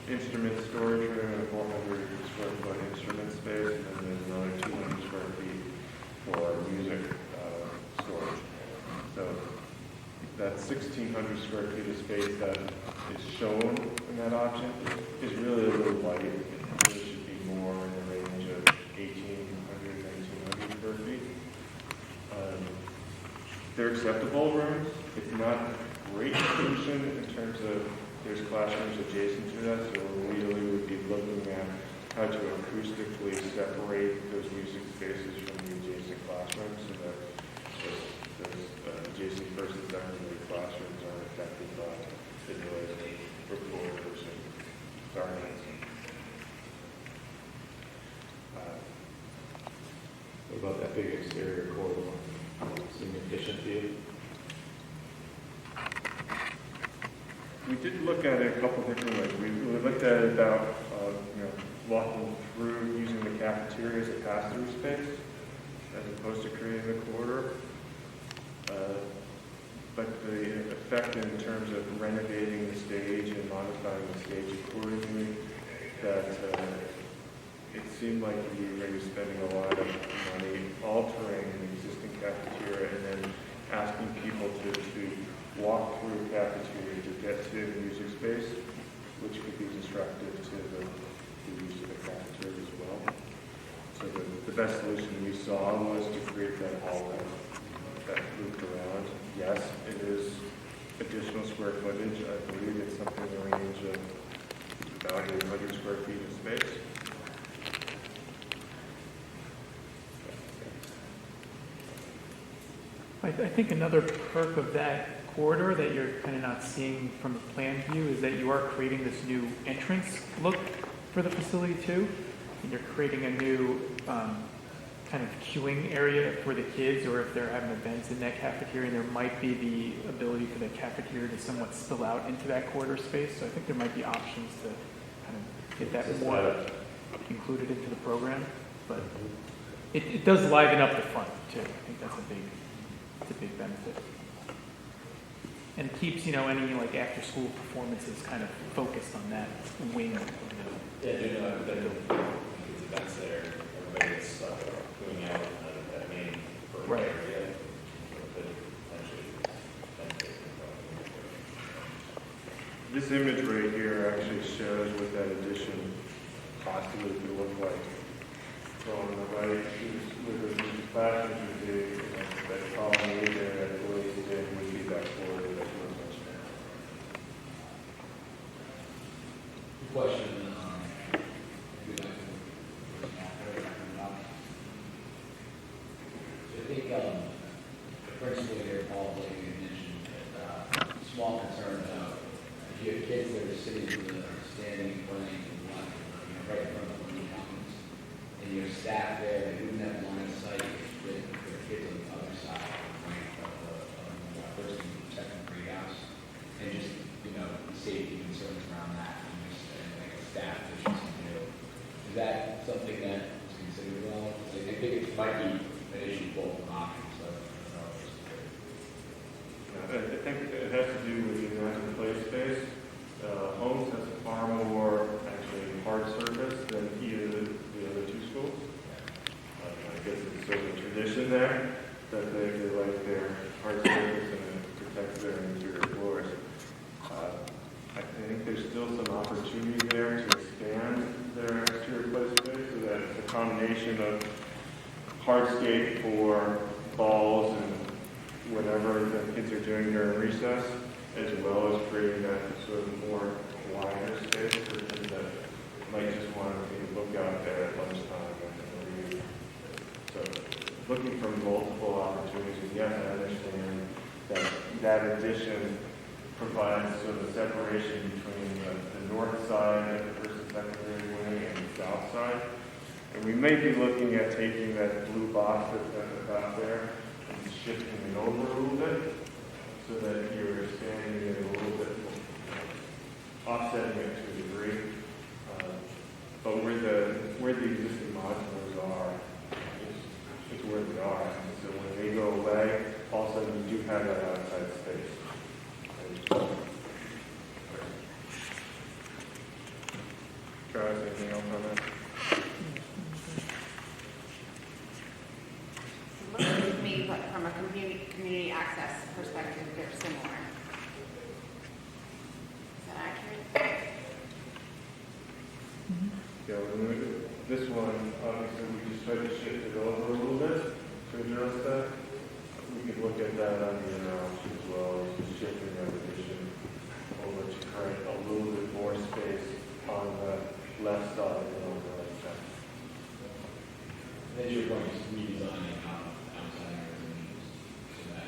instrument storage room and a 400 square foot instrument space, and then there's another 200 square feet for music storage. So that 1,600 square feet of space that is shown in that option is really a little light. It really should be more in the range of 1,800, 1,900 square feet. They're acceptable rooms. It's not a great solution in terms of there's classrooms adjacent to that, so we really would be looking at how to acoustically separate those music spaces from the adjacent classrooms so that those adjacent first and second grade classrooms aren't affected by the noise recorders and sirens. What about that big exterior corridor? Seem efficient to you? We did look at it a couple different ways. We looked at it about, walking through, using the cafeteria as a pass-through space, as opposed to creating the corridor. But the effect in terms of renovating the stage and modifying the stage accordingly, that it seemed like we were maybe spending a lot of money altering the existing cafeteria and then asking people to walk through the cafeteria to get to the music space, which could be disruptive to the use of the cafeteria as well. So the best solution we saw was to create that hallway that looped around. Yes, it is additional square footage. I believe it's something in the range of about 800 square feet of space. I think another perk of that corridor that you're kind of not seeing from a plan view is that you are creating this new entrance look for the facility too. And you're creating a new kind of queuing area for the kids, or if they're having events in that cafeteria, and there might be the ability for the cafeteria to somewhat spill out into that corridor space. So I think there might be options to kind of get that more included into the program. But it does liven up the front too. I think that's a big benefit. And keeps, any like after school performances kind of focused on that wing. Yeah, there is events there, everybody gets stuck going out in that main Right. area. So it could potentially benefit from This image right here actually shows what that addition possibly could look like. So on the right, with the classrooms would be, that colonnade there, that glazed in would be that corridor that you were mentioning. Question, I think the principal here, Paul, like you mentioned, small concern about if you have kids that are sitting standing, playing, right in front of the mountains, and your staff there, they wouldn't have line of sight with their kids on the other side, right, of the first and second grade house, and just, safety concerns around that, and just, like a staff issue, something new. Is that something that is considered well? I think it might be an issue both options, so I think it has to do with the amount of play space. Holmes has far more actually hard surface than either the other two schools. I guess it's sort of a tradition there that they like their hard surface and it protects their interior floors. I think there's still some opportunity there to expand their exterior play space so that it's a combination of hardscape for balls and whatever the kids are doing during recess, as well as creating that sort of more wider space for kids that might just want to look out there at lunchtime and read. So looking for multiple opportunities. Yes, I understand that addition provides sort of separation between the north side of the first and second grade wing and the south side. And we may be looking at taking that blue box that's out there and shifting it over a little bit so that you're expanding it a little bit, offsetting it to a degree. But where the existing modulars are, is where they are. And so when they go away, all of a sudden you do have that outside space. Travis, anything else on that? It looks to me like from a community access perspective, they're similar. Is that accurate? Yeah, this one, obviously, we just tried to shift it over a little bit to address that. We could look at that on the analysis as well, as just shifting that addition over to create a little bit more space on the left side and on the right side. then you're going to redesign outside areas so that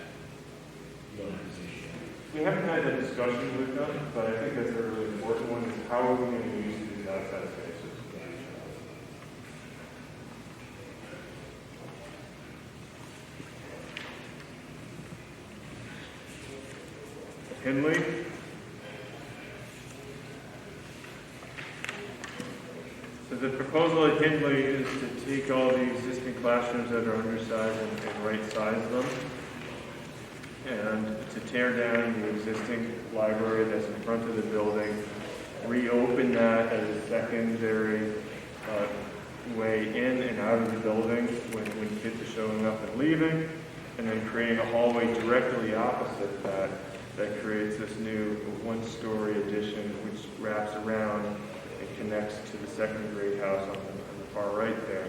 you don't have this issue. We haven't had that discussion with them, but I think that's a really important one, is how are we going to use these outside spaces? Henley, The proposal at Hindley is to take all the existing classrooms that are undersized and right-size them, and to tear down the existing library that's in front of the building, reopen that as a secondary way in and out of the building when kids are showing up and leaving, and then creating a hallway directly opposite that creates this new one-story addition which wraps around and connects to the second grade house on the far right there,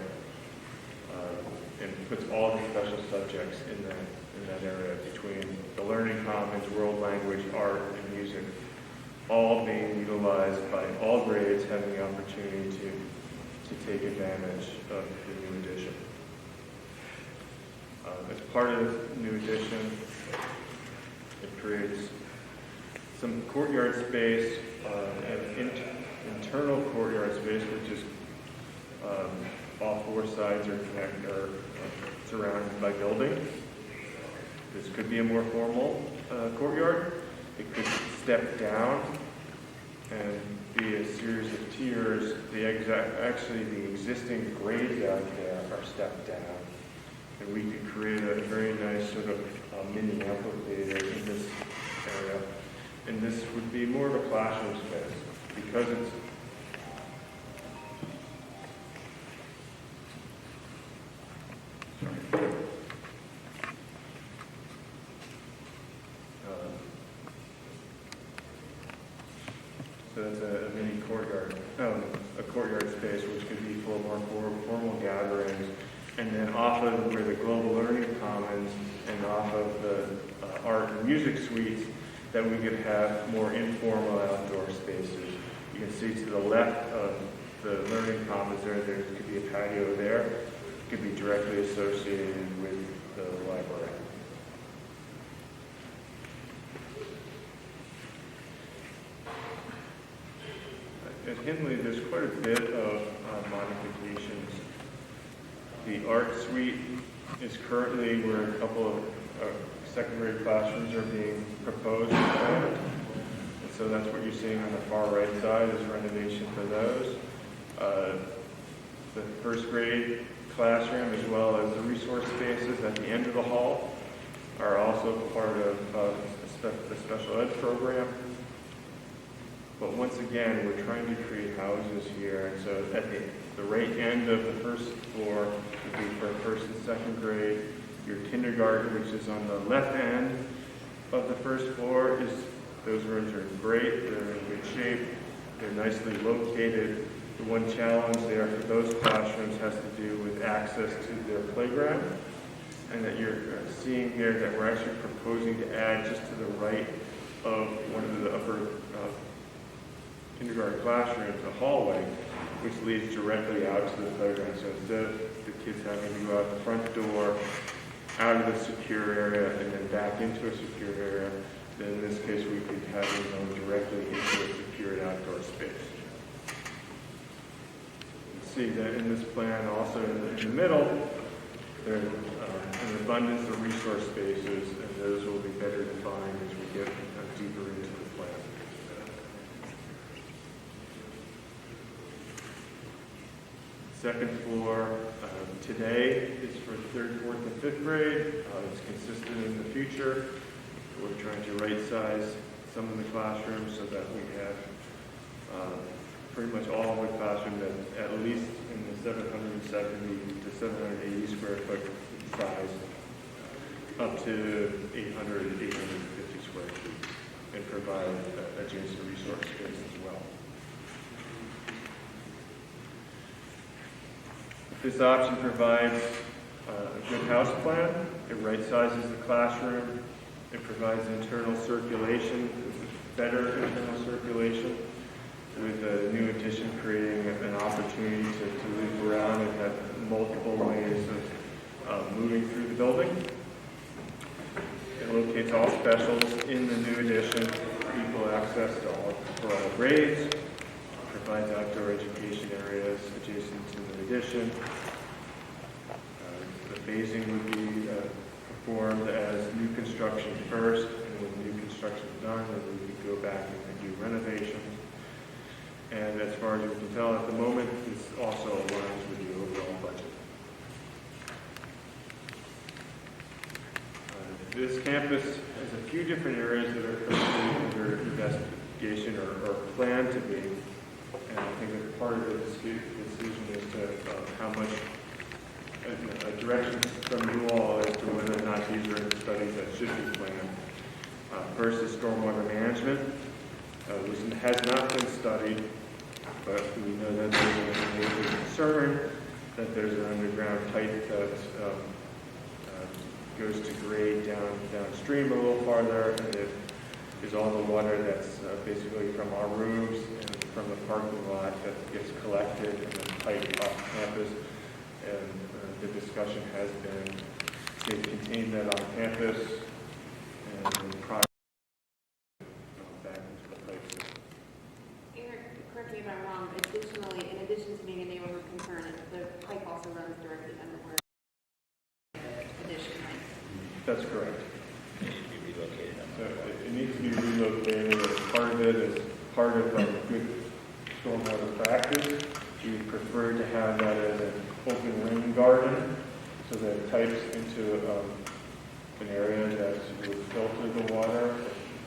and puts all the special subjects in that area between the learning commons, world language, art, and music, all being utilized by all grades having the opportunity to take advantage of the new addition. As part of the new addition, it creates some courtyard space, and internal courtyard space, which is all four sides are surrounded by buildings. This could be a more formal courtyard. It could step down and be a series of tiers. Actually, the existing grades out there are stepped down, and we could create a very nice sort of mini amphitheater in this area. And this would be more of a classroom space because it's so that's a mini courtyard, a courtyard space which could be for more formal gatherings, and then off of where the Global Learning Commons and off of the art and music suites, that we could have more informal outdoor spaces. You can see to the left of the Learning Commons there could be a patio there. It could be directly associated with the library. At Hindley, there's quite a bit of modifications. The art suite is currently where a couple of secondary classrooms are being proposed and planned. And so that's what you're seeing on the far right side is renovation for those. The first grade classroom as well as the resource spaces at the end of the hall are also part of the special ed program. But once again, we're trying to create houses here. And so at the right end of the first floor would be for first and second grade. Your kindergarten, which is on the left end of the first floor, those rooms are great. They're in good shape. They're nicely located. The one challenge there for those classrooms has to do with access to their playground, and that you're seeing here that we're actually proposing to add just to the right of one of the upper kindergarten classrooms, a hallway, which leads directly out to the playground. So instead of the kids having to go out the front door, out of the secure area, and then back into a secure area, then in this case we could have them go directly into a secured outdoor space. You see that in this plan also in the middle, there's an abundance of resource spaces, and those will be better defined as we get deeper into the plan. Second floor today is for third, fourth, and fifth grade. It's consistent in the future. We're trying to right-size some of the classrooms so that we have pretty much all of the classrooms at least in the 770 to 780 square foot size, up to 800 to 850 square feet, and provide adjacent resource space as well. This option provides a good house plan. It right-sizes the classroom. It provides internal circulation, better internal circulation, with a new addition creating an opportunity to move around and have multiple ways of moving through the building. It locates all specials in the new addition, equal access for all grades. Provides outdoor education areas adjacent to the addition. The phasing would be performed as new construction first, and when new construction is done, then we could go back and do renovations. And as far as we can tell at the moment, this also aligns with the overall budget. This campus has a few different areas that are currently under investigation or planned to be. And I think that part of the decision is to how much a direction from you all as to whether or not these are studies that should be planned. First is stormwater management. This has not been studied, but we know that there's a major concern that there's an underground pipe that goes to grade downstream a little farther, and it is all the water that's basically from our roofs and from the parking lot that gets collected and then piped off campus. And the discussion has been they contain that on campus and then back into the pipe system. Correct me if I'm wrong, additionally, in addition to being a neighborhood concern, the pipe also runs directly under where addition, right? That's correct. It needs to be relocated. So it needs to be relocated. As part of it is part of good stormwater practice. We prefer to have that as an open rain garden so that it pipes into an area that will filter the water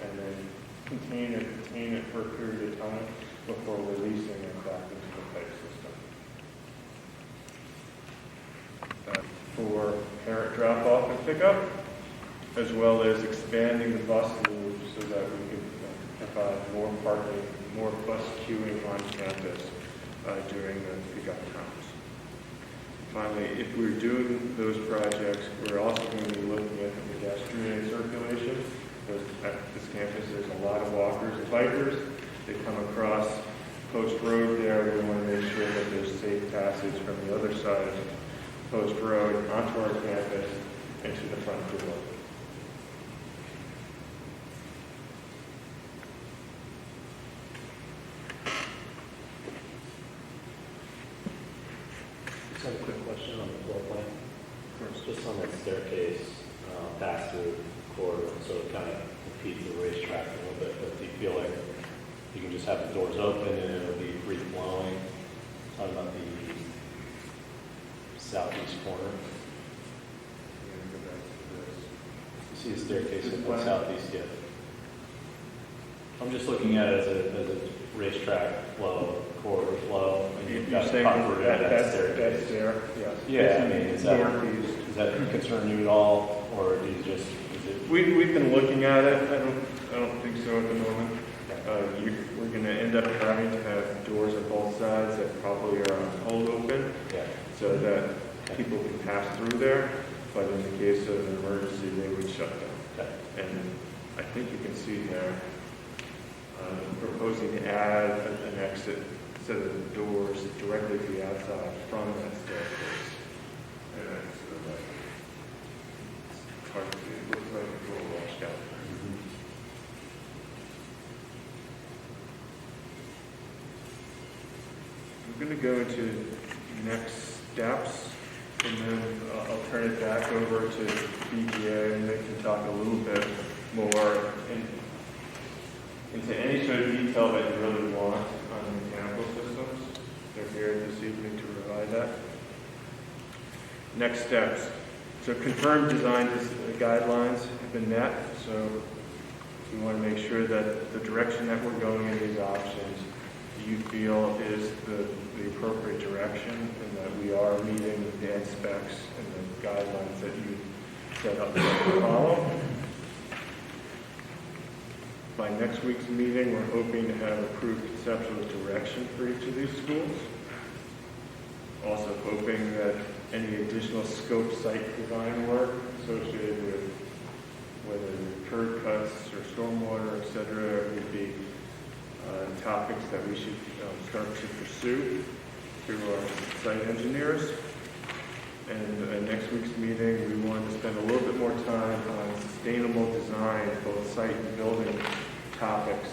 and then contain it for a period of time before releasing it back into the pipe system. For parent drop-off and pickup, as well as expanding the bus loop so that we can provide more parking, more bus queuing on campus during the pickup times. Finally, if we're doing those projects, we're also going to be looking at the pedestrian circulation. At this campus, there's a lot of walkers and bikers. They come across Post Road there. We want to make sure that there's safe passage from the other side of Post Road onto our campus and to the front door. Just have a quick question on the floor plan. Just on that staircase, back through the corridor, so it kind of impedes the racetrack a little bit, but do you feel like you can just have the doors open and it'll be free flowing? Talking about the southeast corner. You see the staircase in the southeast, yeah. I'm just looking at it as a racetrack flow, corridor flow, and you've got saying comfort in that staircase. That's there, yes. Yeah, I mean, does that concern you at all, or do you just, is it? We've been looking at it. I don't think so at the moment. We're going to end up having to have doors on both sides that probably are hold open, Yeah. so that people can pass through there. But in the case of an emergency, they would shut down. Okay. And I think you can see there, proposing to add an exit set of doors directly to the outside from that staircase. And so it's hard to see. It looks like it's a little washed out. We're going to go into next steps, and then I'll turn it back over to BGA, and they can talk a little bit more into any sort of detail that you really want on mechanical systems. They're here this evening to provide that. Next steps. So confirmed design guidelines have been met, so we want to make sure that the direction that we're going in these options you feel is the appropriate direction, and that we are meeting the ed specs and the guidelines that you set up to follow. By next week's meeting, we're hoping to have approved conceptual direction for each of these schools. Also hoping that any additional scope site design work associated with whether curb cuts or stormwater, et cetera, would be topics that we should start to pursue through our site engineers. And next week's meeting, we want to spend a little bit more time on sustainable design, both site and building topics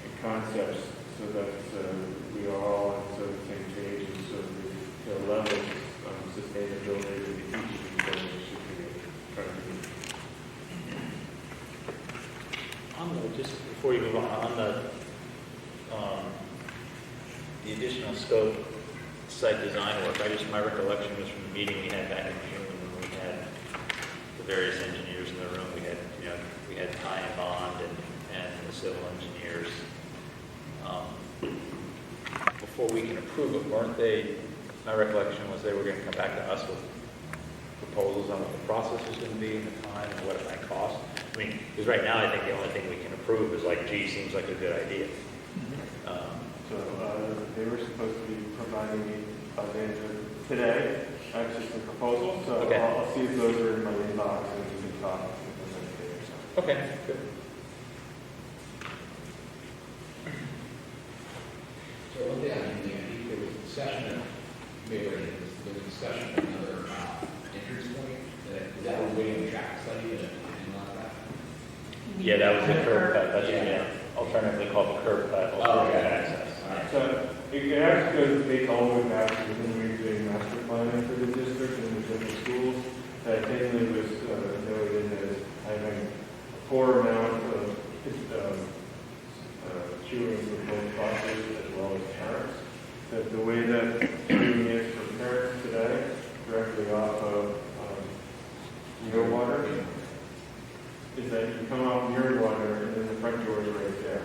and concepts, so that we are all on the same page, and so the level of sustainability of each of these buildings should be trying to meet. Just before you move on the the additional scope site design work, my recollection was from the meeting we had back in June when we had the various engineers in the room. We had Ty and Bond and the civil engineers. Before we can approve it, weren't they, my recollection was they were going to come back to us with proposals on what the process was going to be and the time and what it might cost. I mean, because right now I think the only thing we can approve is like, gee, seems like a good idea. So they were supposed to be providing me by the end of today, actually some proposals. So Okay. I'll see if those are in my inbox and we can talk within the next day or so. Okay, good. So one thing I think there was discussion, maybe there was discussion of another entrance point, is that we're waiting on the traffic study to unlock that? Yeah, that was the curb cut. That's alternatively called the curb cut, alternative access. So it actually goes based all the way back to when we were doing master planning for the district and the different schools. That mainly was noted as having a poor amount of queuing for both buses as well as parents. That the way that queuing is for parents today, directly off of Water, is that you come off Water and then the front door is right there.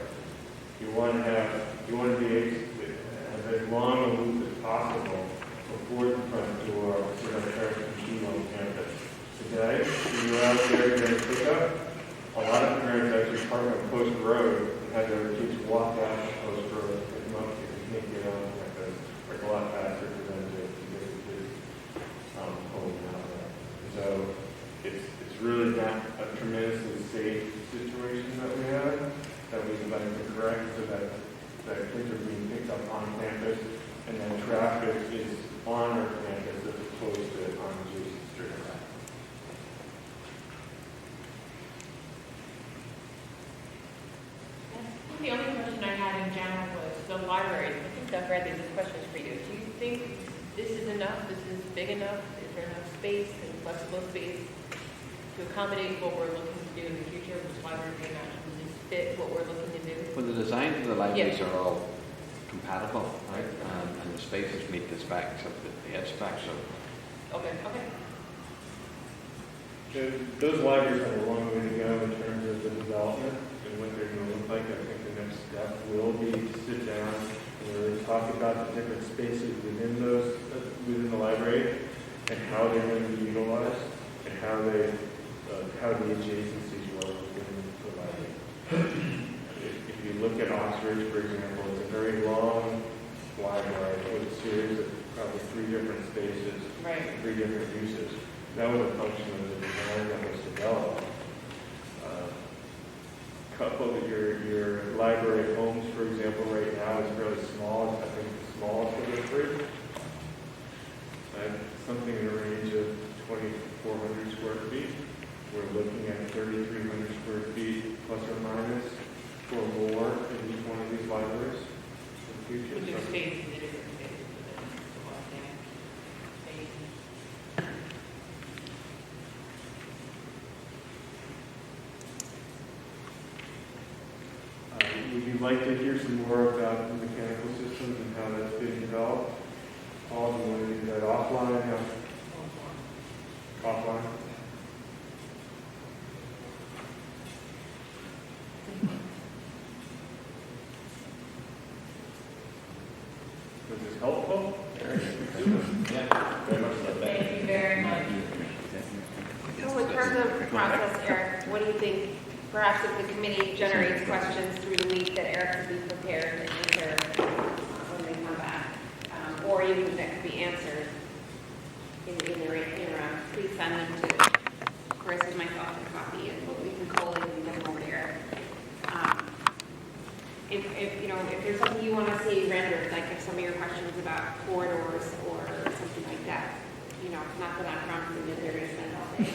You want to be able to have as long a loop as possible before the front door so that parents can shoot on campus. Today, when you're out there getting pickup, a lot of parents actually park on Post Road and have their kids walk out to Post Road and pick them up because they can't get on campus. It's a lot faster for them to get the kids home out there. So it's really not a tremendously safe situation that we have that we'd like to correct so that kids are being picked up on campus and then traffic is on our campus as opposed to on adjacent streets. The only question I had in general was the library. I think Doug Bradley, this question is for you. Do you think this is enough? This is big enough? Is there enough space and flexible space to accommodate what we're looking to do in the future? Which library may not fit what we're looking to do? Well, the designs of the libraries are all compatible, right? And the spaces meet the specs of the ed specs. So Okay. Those libraries have a long way to go in terms of the development and what they're going to look like. I think the next step will be to sit down and really talk about the different spaces within the library and how they're going to be utilized and how the adjacencies work within the library. If you look at Oxford, for example, it's a very long library with a series of probably 3 different spaces, Right. 3 different uses. That was a function of the design that was developed. Couple of your library at Homes, for example, right now is really small. I think the smallest of the 3. Something in the range of 2,400 square feet. We're looking at 3,300 square feet plus or minus or more in each one of these libraries in the future. With your So- space in the different spaces within the Los Angeles space. Would you like to hear some more about the mechanical systems and how that's being developed? Paul, do you want to do that offline? Offline? Was this helpful? Very much so. Thank you very much. So in terms of process, Eric, what do you think, perhaps if the committee generates questions through the week, that Eric could be prepared to answer when they come back? Or even that could be answered in the interim, please send them to Chris and myself a copy, and we can collate and get them over to Eric. If there's something you want to see rendered, like if some of your questions about corridors or something like that, not that I'm promising that they're going to spend all day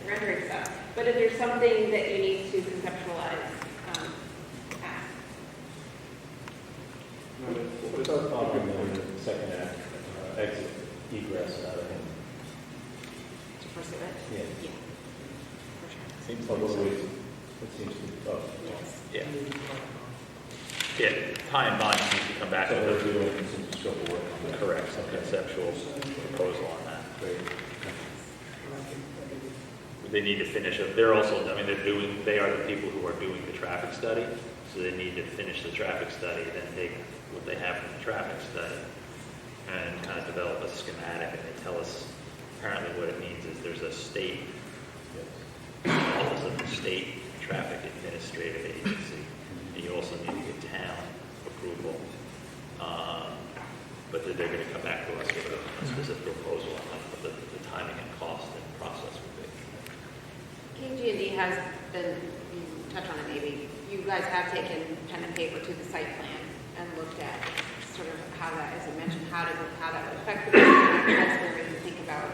rendering stuff, but if there's something that you need to conceptualize, ask. What's our thought on the second act, exit egress out of him? To pursue it? Yeah. Yeah. For sure. Seems What like do we- It seems to be, Yes. Yeah. Yeah, Ty and Bond needs to come back So with they're doing some scope of work on a that. correct, some conceptual proposal on that. Great. They need to finish it. They're also, I mean, they are the people who are doing the traffic study, so they need to finish the traffic study, then take what they have from the traffic study and kind of develop a schematic, and they tell us, apparently what it means is there's a state, Office of the State Traffic Administrative Agency, and you also need to get town approval. But they're going to come back to us with a specific proposal on what the timing and cost and process would be. KG&D has been, you touch on it maybe, you guys have taken pen and paper to the site plan and looked at sort of how that, as I mentioned, how that would affect the building. That's where we think about,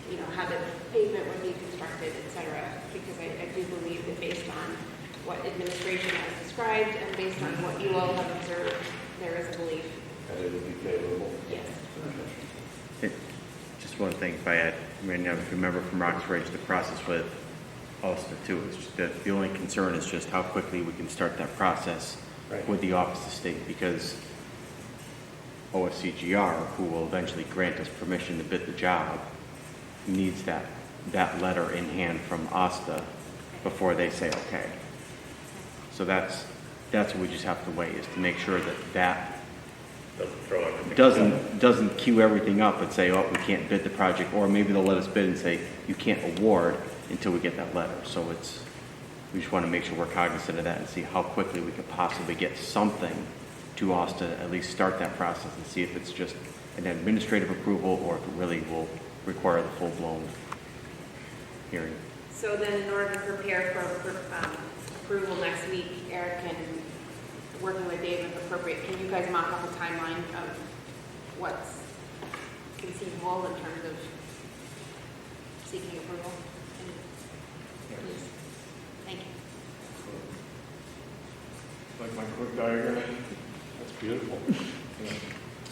you know, how the pavement would be constructed, et cetera, because I do believe that based on what administration has described and based on what you all have observed, there is a belief. And it would be favorable. Yes. Just one thing, if I add, I mean, if you remember from Rock's Ridge, the process with Ulster too, is just that the only concern is just how quickly we can start that process Right. with the Office of State, because OSCGR, who will eventually grant us permission to bid the job, needs that letter in hand from OSTA before they say okay. So that's what we just have to weigh, is to make sure that Doesn't throw everything. doesn't queue everything up and say, oh, we can't bid the project, or maybe they'll let us bid and say, you can't award until we get that letter. So we just want to make sure we're cognizant of that and see how quickly we could possibly get something to us to at least start that process and see if it's just an administrative approval or if it really will require the full-blown hearing. So then in order to prepare for approval next week, Eric and working with Dave if appropriate, can you guys mock up a timeline of what's conceivable in terms of seeking approval? Please. Thank you. Like my quick diagram, That's beautiful.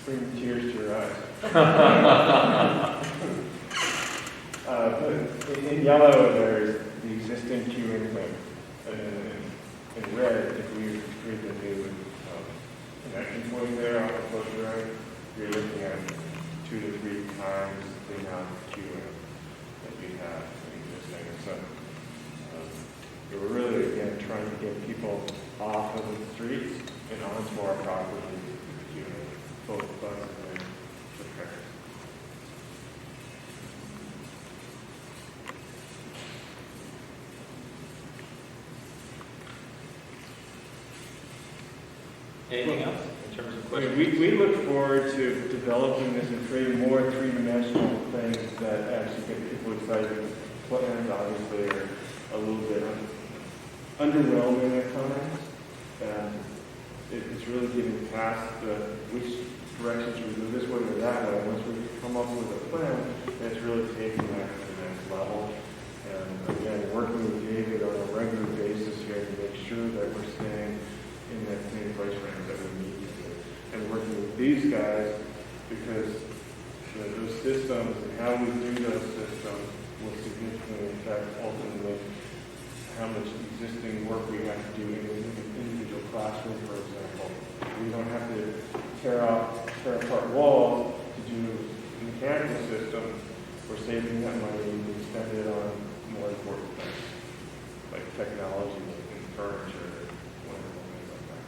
bring tears to your eyes. In yellow, there's the existing queuing thing. And in red, if we create a new connection point there off the Post Road, you're looking at 2 to 3 times the amount of queuing that we have existing. So we're really, again, trying to get people off of the streets and onto our property, both buses and the trains. Anything else in terms of questions? We look forward to developing this and creating more three-dimensional things that actually get people excited. Plans obviously are a little bit underwhelming at times, and it's really getting past which directions we move this way or that way. Once we come up with a plan, it's really taking that to the next level. And again, working with David on a regular basis here to make sure that we're staying in that same price range that we need to do. And working with these guys, because those systems and how we do those systems will significantly affect ultimately how much existing work we have to do in an individual classroom, for example. We don't have to tear apart walls to do mechanical systems. We're saving that money and we spend it on more important things, like technology and furniture, wonderful things like that.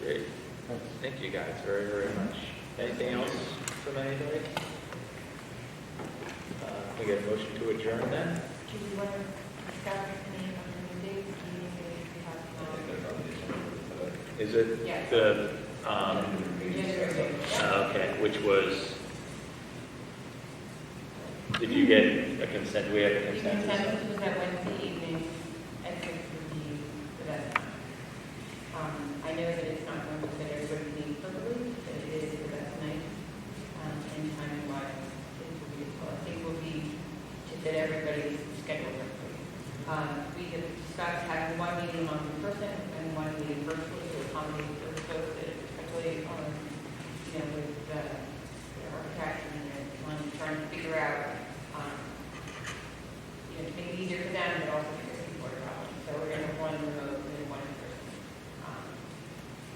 Great. Thank you guys very, very much. Anything else from anybody? We get a motion to adjourn then? Do you want to discuss any of the dates? Is it Yes. the, January. okay, which was, did you get a consent, we have a The consensus? consensus was that Wednesday evening at 6 would be the best time. I know that it's not going to fit everybody's needs perfectly, but it is the best night. And timing-wise, it will be, well, I think will be to fit everybody's schedule perfectly. We have discussed having one meeting on in person and one meeting virtually to accommodate those folks that especially on, you know, with the architects and trying to figure out, you know, to make it easier for them, but also for the people. So we're going to have one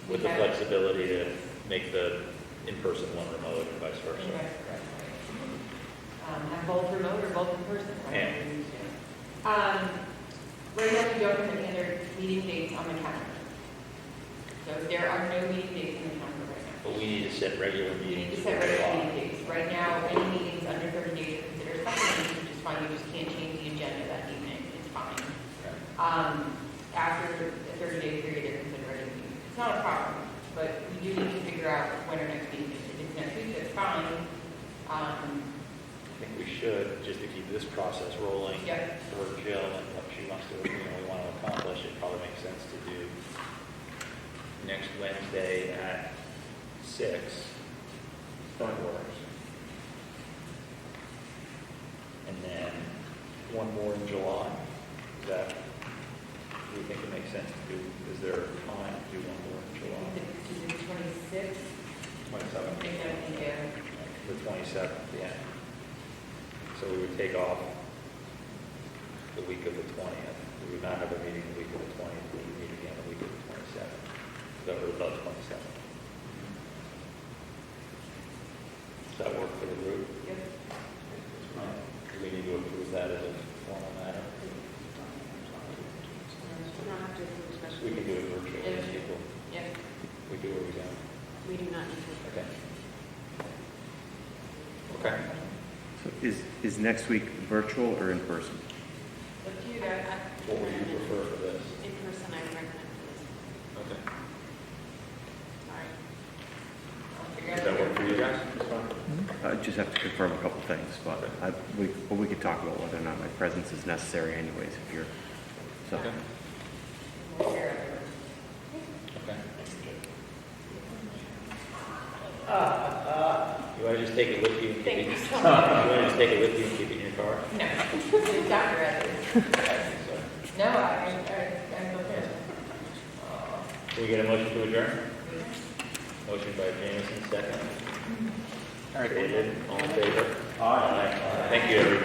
with the flexibility to make the in-person one remote and vice versa. Have both remote or both in person. Yeah. Right now, we don't have any other meeting dates on the calendar. So there are no meeting dates in the calendar right now. But we need to set regular We need meetings. to for set regular July. meeting dates. Right now, any meetings under 30 days are considered supplementary, which is fine. You just can't change the agenda that evening. It's fine. After the 30-day period, they're considered regular meetings. It's not a problem, but we do need to figure out when our next meeting is. If it's next week, that's fine. I think we should, just to keep this process rolling Yep. for Jill and what she wants to, we want to accomplish, it probably makes sense to do next Wednesday at 6. That works. And then one more in July. Is that, do you think it makes sense to do, is there time to do one more in July? Is it 26th? 27th? Yeah. The 27th, yeah. So we would take off the week of the 20th. We would not have a meeting the week of the 20th. We would meet again the week of the 27th. So or about 27th. Does that work for the group? Yep. Do we need to approve that as a formal matter? We can do it virtually Yes. if people, Yep. we do or we don't. We do not need to. Okay. Okay. So is next week virtual or in person? Up to you guys. What would you prefer for this? In person, I recommend this. Okay. Sorry. I'll figure Does out. that work for you guys? I just have to confirm a couple things, but we could talk about whether or not my presence is necessary anyways if you're, so. Okay. We'll figure out. Okay. You want to just take it with you and keep Thank it? you so You much. want to just take it with you and keep it in your car? No, it's Dr. Evans. No, I'm okay. Can we get a motion to adjourn? Motion by Jameson, second. David, all in favor? Aye. Thank you, everybody.